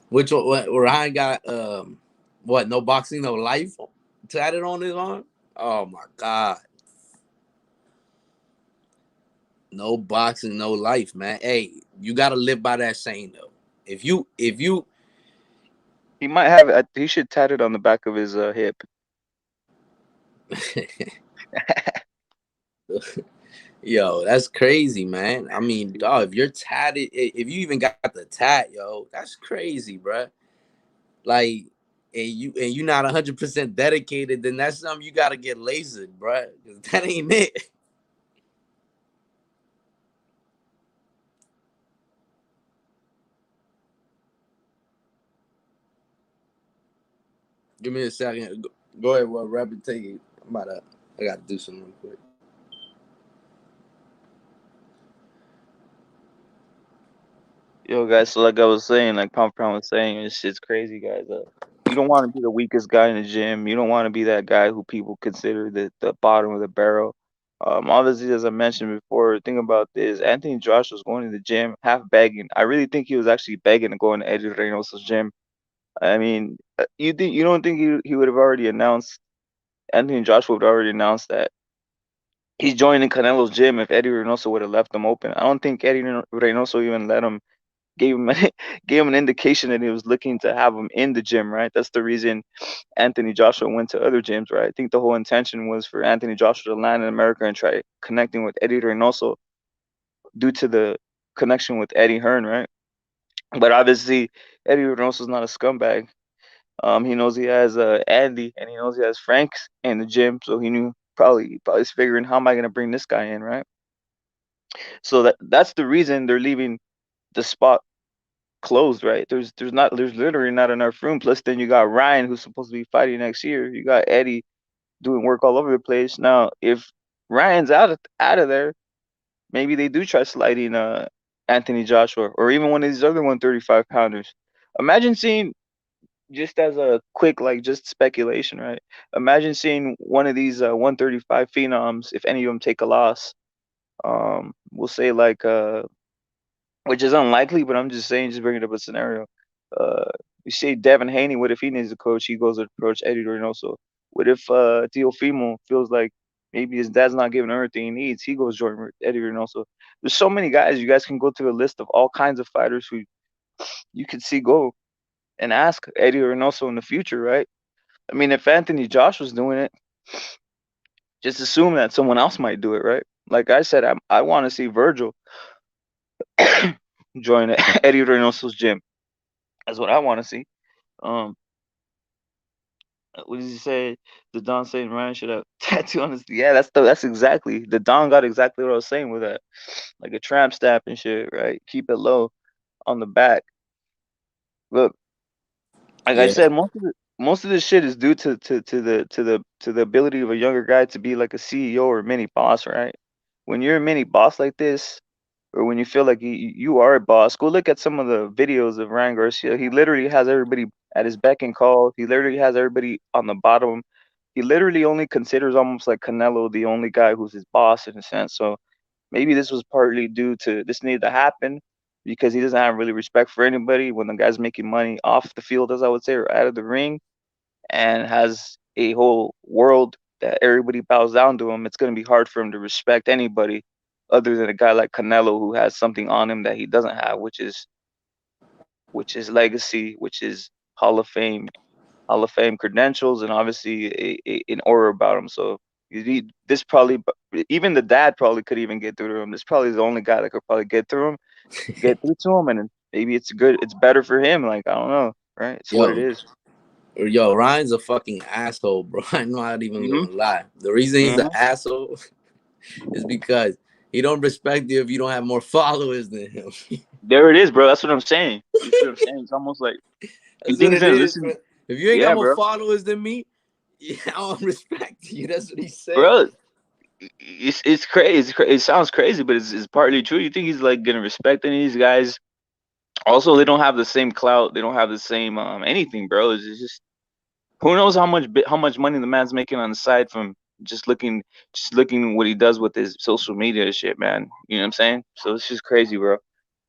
Which what Ryan got what, no boxing, no life tatted on his arm? Oh my god. No boxing, no life, man. Hey, you gotta live by that saying though. If you He might have it. He should tat it on the back of his hip. yo, that's crazy, man. I mean, dog, if you're tatted, if you even got the tat, yo, that's crazy, bro. Like, and you not 100% dedicated, then that's something you gotta get lasered, bro. That ain't it. Give me a second. Go ahead, well, rapid take it. I gotta do something real quick. Yo, guys, so like I was saying, like Pump Pound was saying, this shit's crazy, guys. You don't want to be the weakest guy in the gym. You don't want to be that guy who people consider the bottom of the barrel. Obviously, as I mentioned before, think about this. Anthony Joshua was going to the gym half begging. I really think he was actually begging to go into Eddie Reynoso's gym. I mean, you don't think he would have already announced, Anthony Joshua would have already announced that he's joining Canelo's gym if Eddie Reynoso would have left him open. I don't think Eddie Reynoso even let him gave him gave him an indication that he was looking to have him in the gym, right? That's the reason Anthony Joshua went to other gyms, right? I think the whole intention was for Anthony Joshua to land in America and try connecting with Eddie Reynoso due to the connection with Eddie Hearn, right? But obviously, Eddie Reynoso's not a scumbag. He knows he has Andy and he knows he has Franks in the gym, so he knew probably is figuring how am I gonna bring this guy in, right? So that's the reason they're leaving the spot closed, right? There's literally not enough room. Plus, then you got Ryan who's supposed to be fighting next year. You got Eddie doing work all over the place. Now, if Ryan's out of there, maybe they do try sliding Anthony Joshua or even one of these other 135 pounders. Imagine seeing just as a quick, like, just speculation, right? Imagine seeing one of these 135 phenoms, if any of them take a loss. We'll say like which is unlikely, but I'm just saying, just bringing up a scenario. Uh, you say Devin Haney, what if he needs a coach? He goes to approach Eddie Reynoso. What if Teofimo feels like maybe his dad's not giving him everything he needs? He goes join Eddie Reynoso. There's so many guys. You guys can go through a list of all kinds of fighters who you could see go and ask Eddie Reynoso in the future, right? I mean, if Anthony Josh was doing it, just assume that someone else might do it, right? Like I said, I want to see Virgil join Eddie Reynoso's gym. That's what I want to see. Um, what did he say? The Don saying Ryan should have tattoo on his. Yeah, that's exactly the Don got exactly what I was saying with that, like a tramp stamp and shit, right? Keep it low on the back. Look, like I Yeah, said, most of this shit is due to the ability of a younger guy to be like a CEO or a mini boss, right? When you're a mini boss like this, or when you feel like you are a boss, go look at some of the videos of Ryan Garcia. He literally has everybody at his beck and call. He literally has everybody on the bottom. He literally only considers almost like Canelo the only guy who's his boss in a sense. So maybe this was partly due to this needed to happen because he doesn't have really respect for anybody when the guy's making money off the field, as I would say, or out of the ring, and has a whole world that everybody bows down to him. It's going to be hard for him to respect anybody other than a guy like Canelo who has something on him that he doesn't have, which is legacy, which is Hall of Fame, Hall of Fame credentials, and obviously an aura about him. So this probably, even the dad probably could even get through to him. This probably is the only guy that could probably get through to him, and maybe it's better for him. Like I don't know, right? It's what it yo, is. yo, Ryan's a fucking asshole, bro. I'm not even Mhm. gonna lie. The reason he's an Mhm. asshole is because he don't respect you if you don't have more followers than him. There it is, bro. That's what I'm saying. You see what I'm saying? It's almost like you That's think what he's it gonna is, bro. listen. If you ain't got Yeah, more bro. followers than me, yeah, I don't respect you. That's what he's saying. Bro, it's crazy. It sounds crazy, but it's partly true. You think he's like gonna respect any of these guys? Also, they don't have the same clout. They don't have the same anything, bro. It's just who knows how much money the man's making on the side from just looking what he does with his social media and shit, man. You know what I'm saying? So it's just crazy, bro.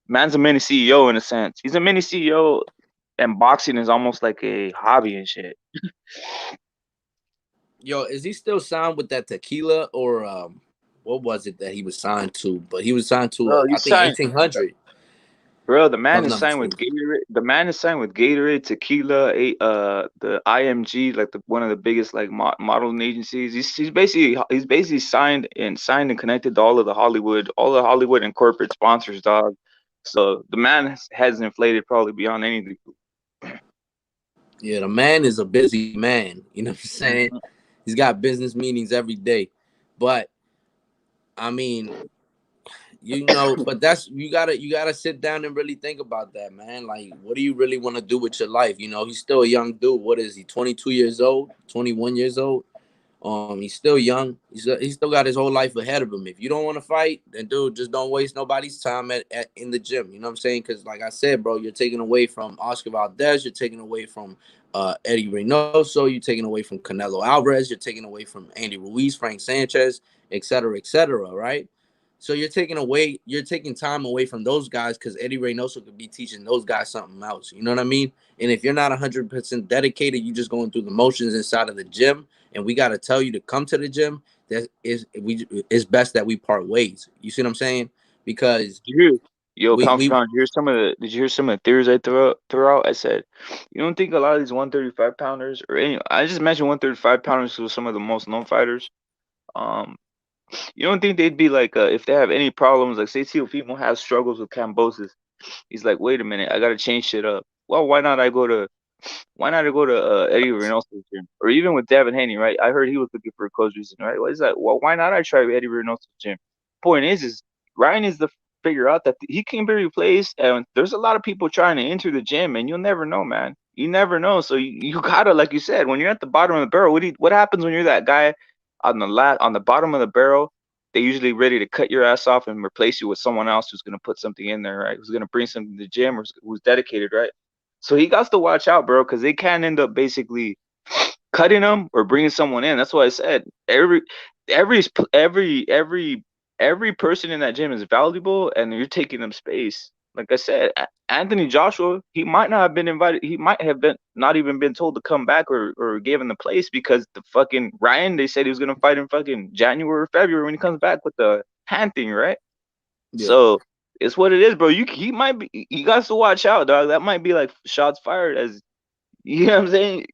Man's a mini CEO in a sense. He's a mini CEO, and boxing is almost like a hobby and shit. Yo, is he still signed with that tequila or what was it that he was signed to? But he was signed to Bro, I he's think signed. 1800. If Bro, the man I'm is not signed with mistaken. Gatorade. The man is signed with Gatorade, Tequila, the IMG, like one of the biggest like modeling agencies. He's basically signed and connected to all the Hollywood and corporate sponsors, dog. So the man has inflated probably beyond anything. Yeah, the man is a busy man. You know what I'm saying? Mhm. He's got business meetings every day. But I mean, but that's you gotta sit down and really think about that, man. Like, what do you really want to do with your life? He's still a young dude. What is he? 22 years old, 21 years old. He's still young. He's still got his whole life ahead of him. If you don't want to fight, then dude, just don't waste nobody's time in the gym. You know what I'm saying? Because like I said, bro, you're taking away from Oscar Valdez. You're taking away from Eddie Reynoso. You're taking away from Canelo Alvarez. You're taking away from Andy Ruiz, Frank Sanchez, etc., etc. Right? So you're taking time away from those guys because Eddie Reynoso could be teaching those guys something else. You know what I mean? And if you're not 100% dedicated, you just going through the motions inside of the gym, and we got to tell you to come to the gym. That is, it's best that we part ways. You see what I'm saying? Because Did you hear? Yo, we pound for we pound. Did you hear some of the theories I threw out? I said, you don't think a lot of these 135 pounders or any? I just mentioned 135 pounders were some of the most known fighters. Um, You don't think they'd be like, if they have any problems, like say Teofimo has struggles with Cambosis, he's like, wait a minute, I gotta change shit up. Well, why not I go to Eddie Reynoso's gym, or even with Devin Haney, right? I heard he was looking for a coach recently, right? Well, he's like, well, why not I try Eddie Reynoso's gym? Point is Ryan is the figure out that he can be replaced, and there's a lot of people trying to enter the gym, and you'll never know, man. You never know. So you gotta, like you said, when you're at the bottom of the barrel, what happens when you're that guy on the bottom of the barrel? They usually ready to cut your ass off and replace you with someone else who's gonna put something in there, right? Who's gonna bring something to the gym or who's dedicated, right? So he got to watch out, bro, because they can end up basically cutting him or bringing someone in. That's why I said every every every every person in that gym is valuable, and you're taking them space. Like I said, Anthony Joshua, he might not have been invited. He might have been not even been told to come back or given the place because the fucking Ryan, they said he was gonna fight in fucking January or February when he comes back with the hand thing, right? Yeah. So it's what it is, bro. He might be. You got to watch out, dog. That might be like shots fired. As you know what I'm saying?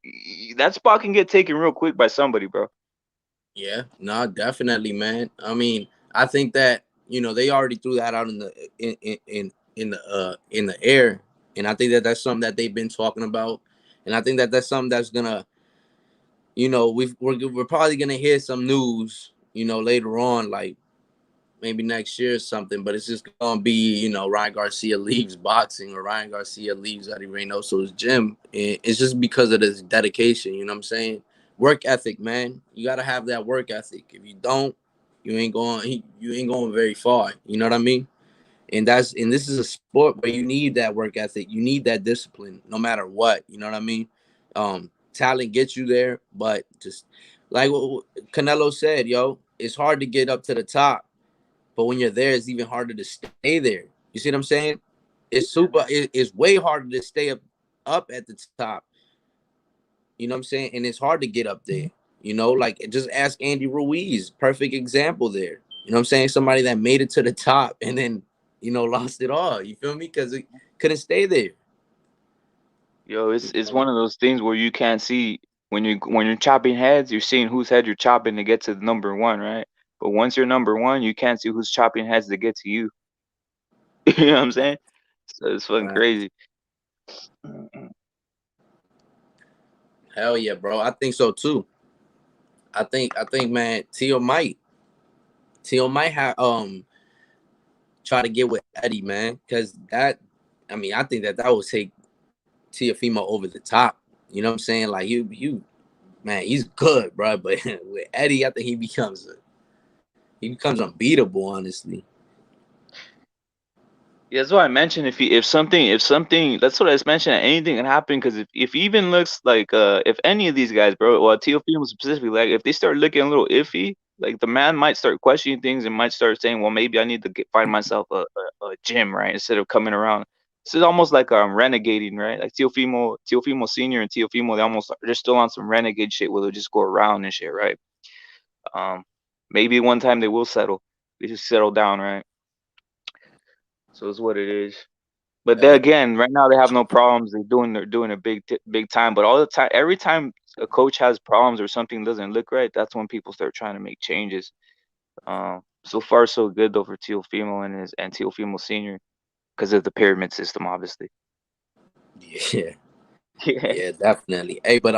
That spot can get taken real quick by somebody, bro. Yeah, no, definitely, man. I mean, I think that they already threw that out in the air, and I think that that's something that they've been talking about, and I think that that's something that's gonna, we're probably gonna hear some news, later on, like maybe next year or something, but it's just gonna be, Ryan Garcia leaves boxing or Ryan Garcia leaves Eddie Reynoso's gym. It's just because of this dedication, you know what I'm saying? Work ethic, man. You gotta have that work ethic. If you don't, you ain't going very far. You know what I mean? And this is a sport where you need that work ethic. You need that discipline, no matter what. You know what I mean? Talent gets you there, but just like what Canelo said, yo, it's hard to get up to the top, but when you're there, it's even harder to stay there. You see what I'm saying? It's way harder to stay up at the top. You know what I'm saying? And it's hard to get up there. Like just ask Andy Ruiz, perfect example there. You know what I'm saying? Somebody that made it to the top and then lost it all. You feel me? Because it couldn't stay there. Yo, You it's feel me? one of those things where you can't see when you're chopping heads, you're seeing whose head you're chopping to get to the number one, right? But once you're number one, you can't see who's chopping heads to get to you. You know what I'm saying? So it's fucking Facts. crazy. Hell yeah, bro. I think so too. I think, man, Tio might have try to get with Eddie, man, because I think that will take Tiafimo over the top. You know what I'm saying? Like man, he's good, bro. But with Eddie, I think he becomes unbeatable. Honestly, Yeah, that's why I mentioned if something that's what I was mentioning. Anything can happen because if he even looks like if any of these guys, bro, well Teofimo specifically, like if they start looking a little iffy, like the man might start questioning things and might start saying, well, maybe I need to find myself a gym, right, instead of coming around. This is almost like renegading, right? Like Teofimo Senior and Teofimo, they're still on some renegade shit where they'll just go around and shit, right? Um, maybe one time they will settle. They just settle down, right? So it's what it is. But hell then yeah, again, right now they have no problems. They're doing a big time. But all the time, every time a coach has problems or something doesn't look right, that's when people start trying to make changes. So far so good though for Teofimo and Teofimo Senior because of the pyramid system, obviously. yeah, Yeah, yeah, definitely. Hey, but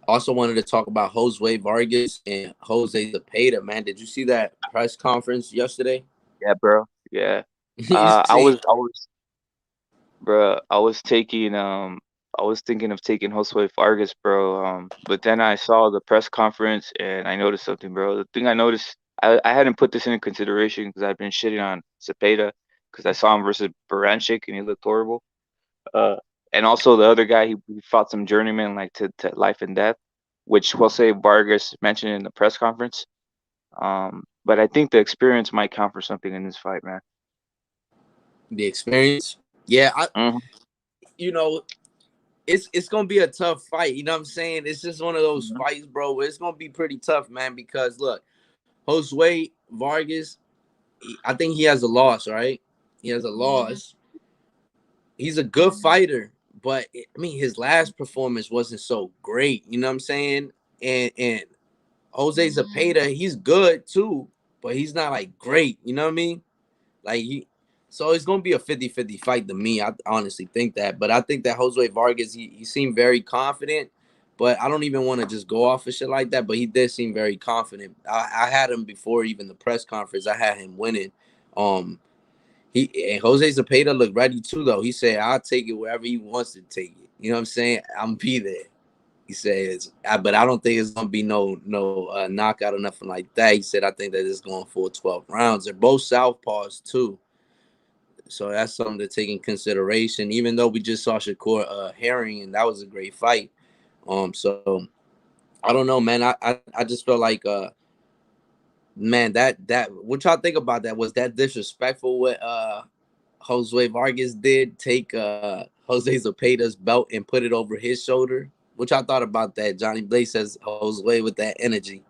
also wanted to talk about Josue Vargas and Jose Zepeda. Man, did you see that press conference yesterday? yeah, bro. Yeah. You I see, was I was Bro, I was thinking of taking Josue Vargas, bro. But then I saw the press conference and I noticed something, bro. The thing I noticed, I hadn't put this into consideration because I've been shitting on Cepeda because I saw him versus Baranchik and he looked horrible. Uh, and also the other guy, he fought some journeyman like to life and death, which Jose Vargas mentioned in the press conference. But I think the experience might count for something in this fight, man. the experience. Yeah, Hmm. you know, it's gonna be a tough fight. You know what I'm saying? It's just one of those fights, bro. Where it's gonna be pretty tough, man. Because look, Josue Vargas, I think he has a loss, right? He has a loss. He's a good fighter, but I mean, his last performance wasn't so great. You know what I'm saying? And Jose Zepeda, he's good too, but he's not like great. You know what I mean? Like so it's gonna be a 50-50 fight to me. I honestly think that, but I think that Jose Vargas, he seemed very confident. But I don't even want to just go off of shit like that. But he did seem very confident. I had him before even the press conference. I had him winning. Um, he and Jose Zepeda looked ready too, though. He said, "I'll take it wherever he wants to take it." You know what I'm saying? I'm be there. He says, but I don't think it's gonna be no knockout or nothing like that. He said, I think that it's going for 12 rounds. They're both southpaws too. So that's something to take in consideration. Even though we just saw Shakur Herring, and that was a great fight. So I don't know, man. I just feel like man, that what y'all think about that? Was that disrespectful what Josue Vargas did? Take Jose Zepeda's belt and put it over his shoulder. What y'all thought about that? Johnny Blaze says Josue with that energy.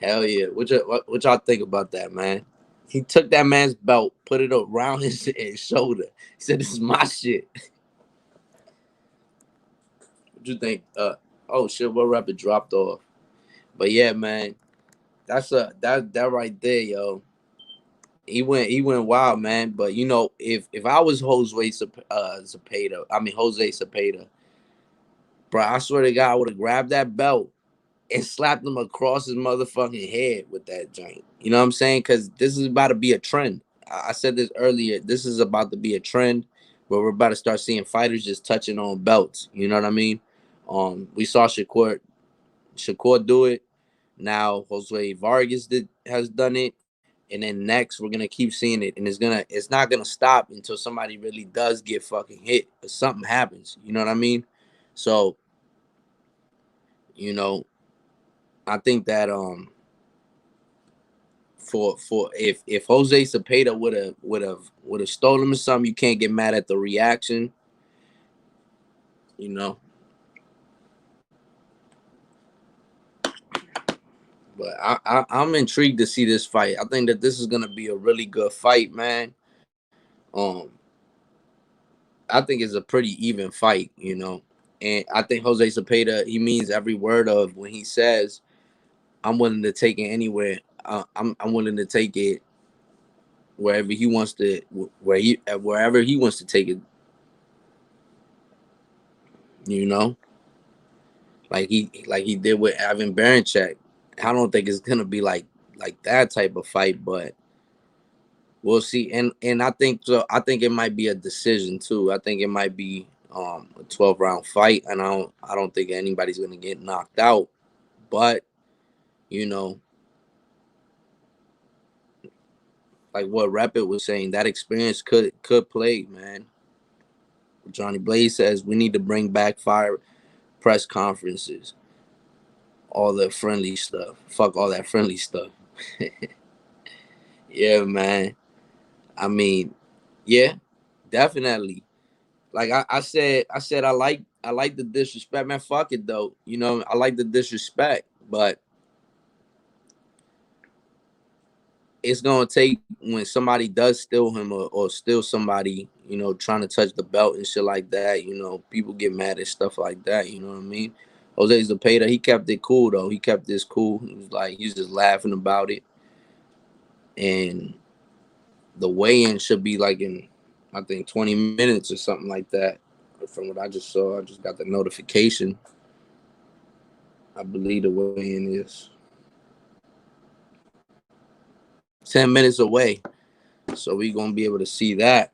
Hell yeah. What y'all think about that, man? He took that man's belt, put it around his shoulder. He said, "This is my shit." What you think? Oh shit, what rapper dropped off? But yeah, man, that right there, yo. He went wild, man. But you know, if I was Zepeda, I mean Jose Zepeda, bro, I swear to God, I would have grabbed that belt and slapped him across his motherfucking head with that joint. You know what I'm saying? Because this is about to be a trend. I said this earlier. This is about to be a trend where we're about to start seeing fighters just touching on belts. You know what I mean? We saw Shakur do it. Now Jose Vargas has done it, and then next we're gonna keep seeing it, and it's not gonna stop until somebody really does get fucking hit or something happens. You know what I mean? So you know, I think that for if Jose Cepeda would have stolen him or something, you can't get mad at the reaction. You know, but I'm intrigued to see this fight. I think that this is gonna be a really good fight, man. Um, I think it's a pretty even fight, you know. And I think Jose Cepeda, he means every word of when he says, "I'm willing to take it anywhere. I'm willing to take it wherever he wants to, wherever he wants to take it." You know, like he did with Ivan Baranchak. I don't think it's gonna be like that type of fight, but we'll see. And I think so. I think it might be a decision too. I think it might be a 12 round fight, and I don't think anybody's gonna get knocked out. But you know, like what Rapid was saying, that experience could play, man. Johnny Blaze says we need to bring back fire press conferences, all the friendly stuff. Fuck all that friendly stuff. Yeah, man. I mean, yeah, definitely. Like I said, I like the disrespect, man. Fuck it though, you know. I like the disrespect, but it's gonna take when somebody does steal him or steal somebody, you know, trying to touch the belt and shit like that. You know, people get mad at stuff like that. You know what I mean? Jose Zepeda, he kept it cool though. He kept this cool. He was like he's just laughing about it, and the weigh-in should be like in I think 20 minutes or something like that. From what I just saw, I just got the notification. I believe the weigh-in is 10 minutes away, so we gonna be able to see that.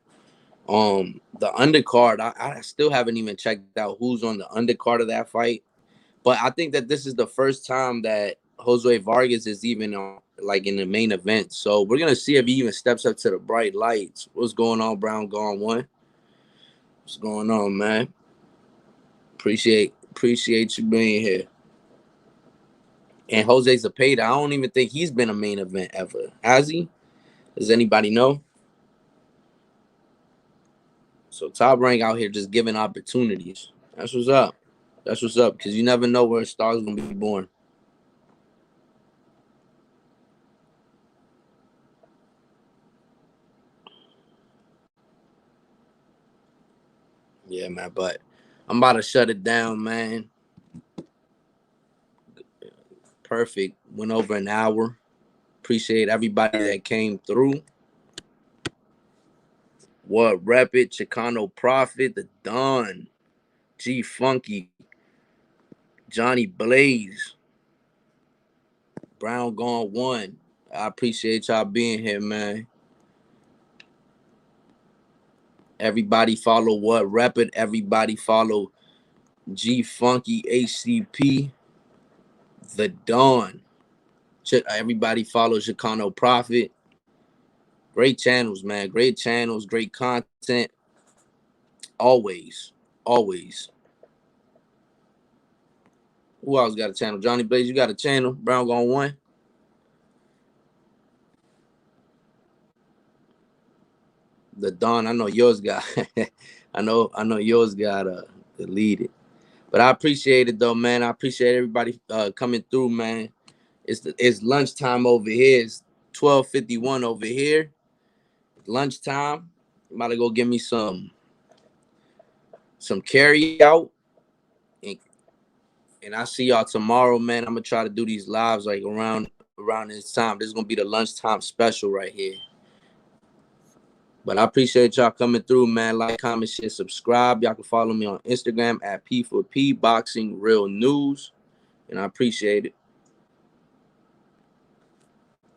The undercard, I still haven't even checked out who's on the undercard of that fight, but I think that this is the first time that Jose Vargas is even on, like in the main event. So we're gonna see if he even steps up to the bright lights. What's going on, Brown Gone One? What's going on, man? Appreciate you being here. And Jose Zepeda, I don't even think he's been a main event ever. Has he? Does anybody know? So Top Rank out here just giving opportunities. That's what's up. That's what's up. Because you never know where a star's gonna be born. Yeah, man. But I'm about to shut it down, man. Perfect. Went over an hour. Appreciate everybody that came through. What Rapid, Chicano Prophet, the Don, G Funky, Johnny Blaze, Brown Gone One. I appreciate y'all being here, man. Everybody follow What Rapid. Everybody follow G Funky HCP, the Dawn. Everybody follow Chicano Prophet. Great channels, man. Great channels, great content. Always. Always. Who else got a channel? Johnny Blaze, you got a channel. Brown gone one. The Dawn, I know yours got I know yours got deleted. But I appreciate it though, man. I appreciate everybody coming through, man. It's lunchtime over here. It's 12:51 over here. Lunchtime. I'm about to go get me some carry out, and, and I see y'all tomorrow, man. I'm gonna try to do these lives like around this time. This is gonna be the lunchtime special right here. But I appreciate y'all coming through, man. Like, comment, share, subscribe. Y'all can follow me on Instagram at P4P Boxing Real News, and I appreciate it.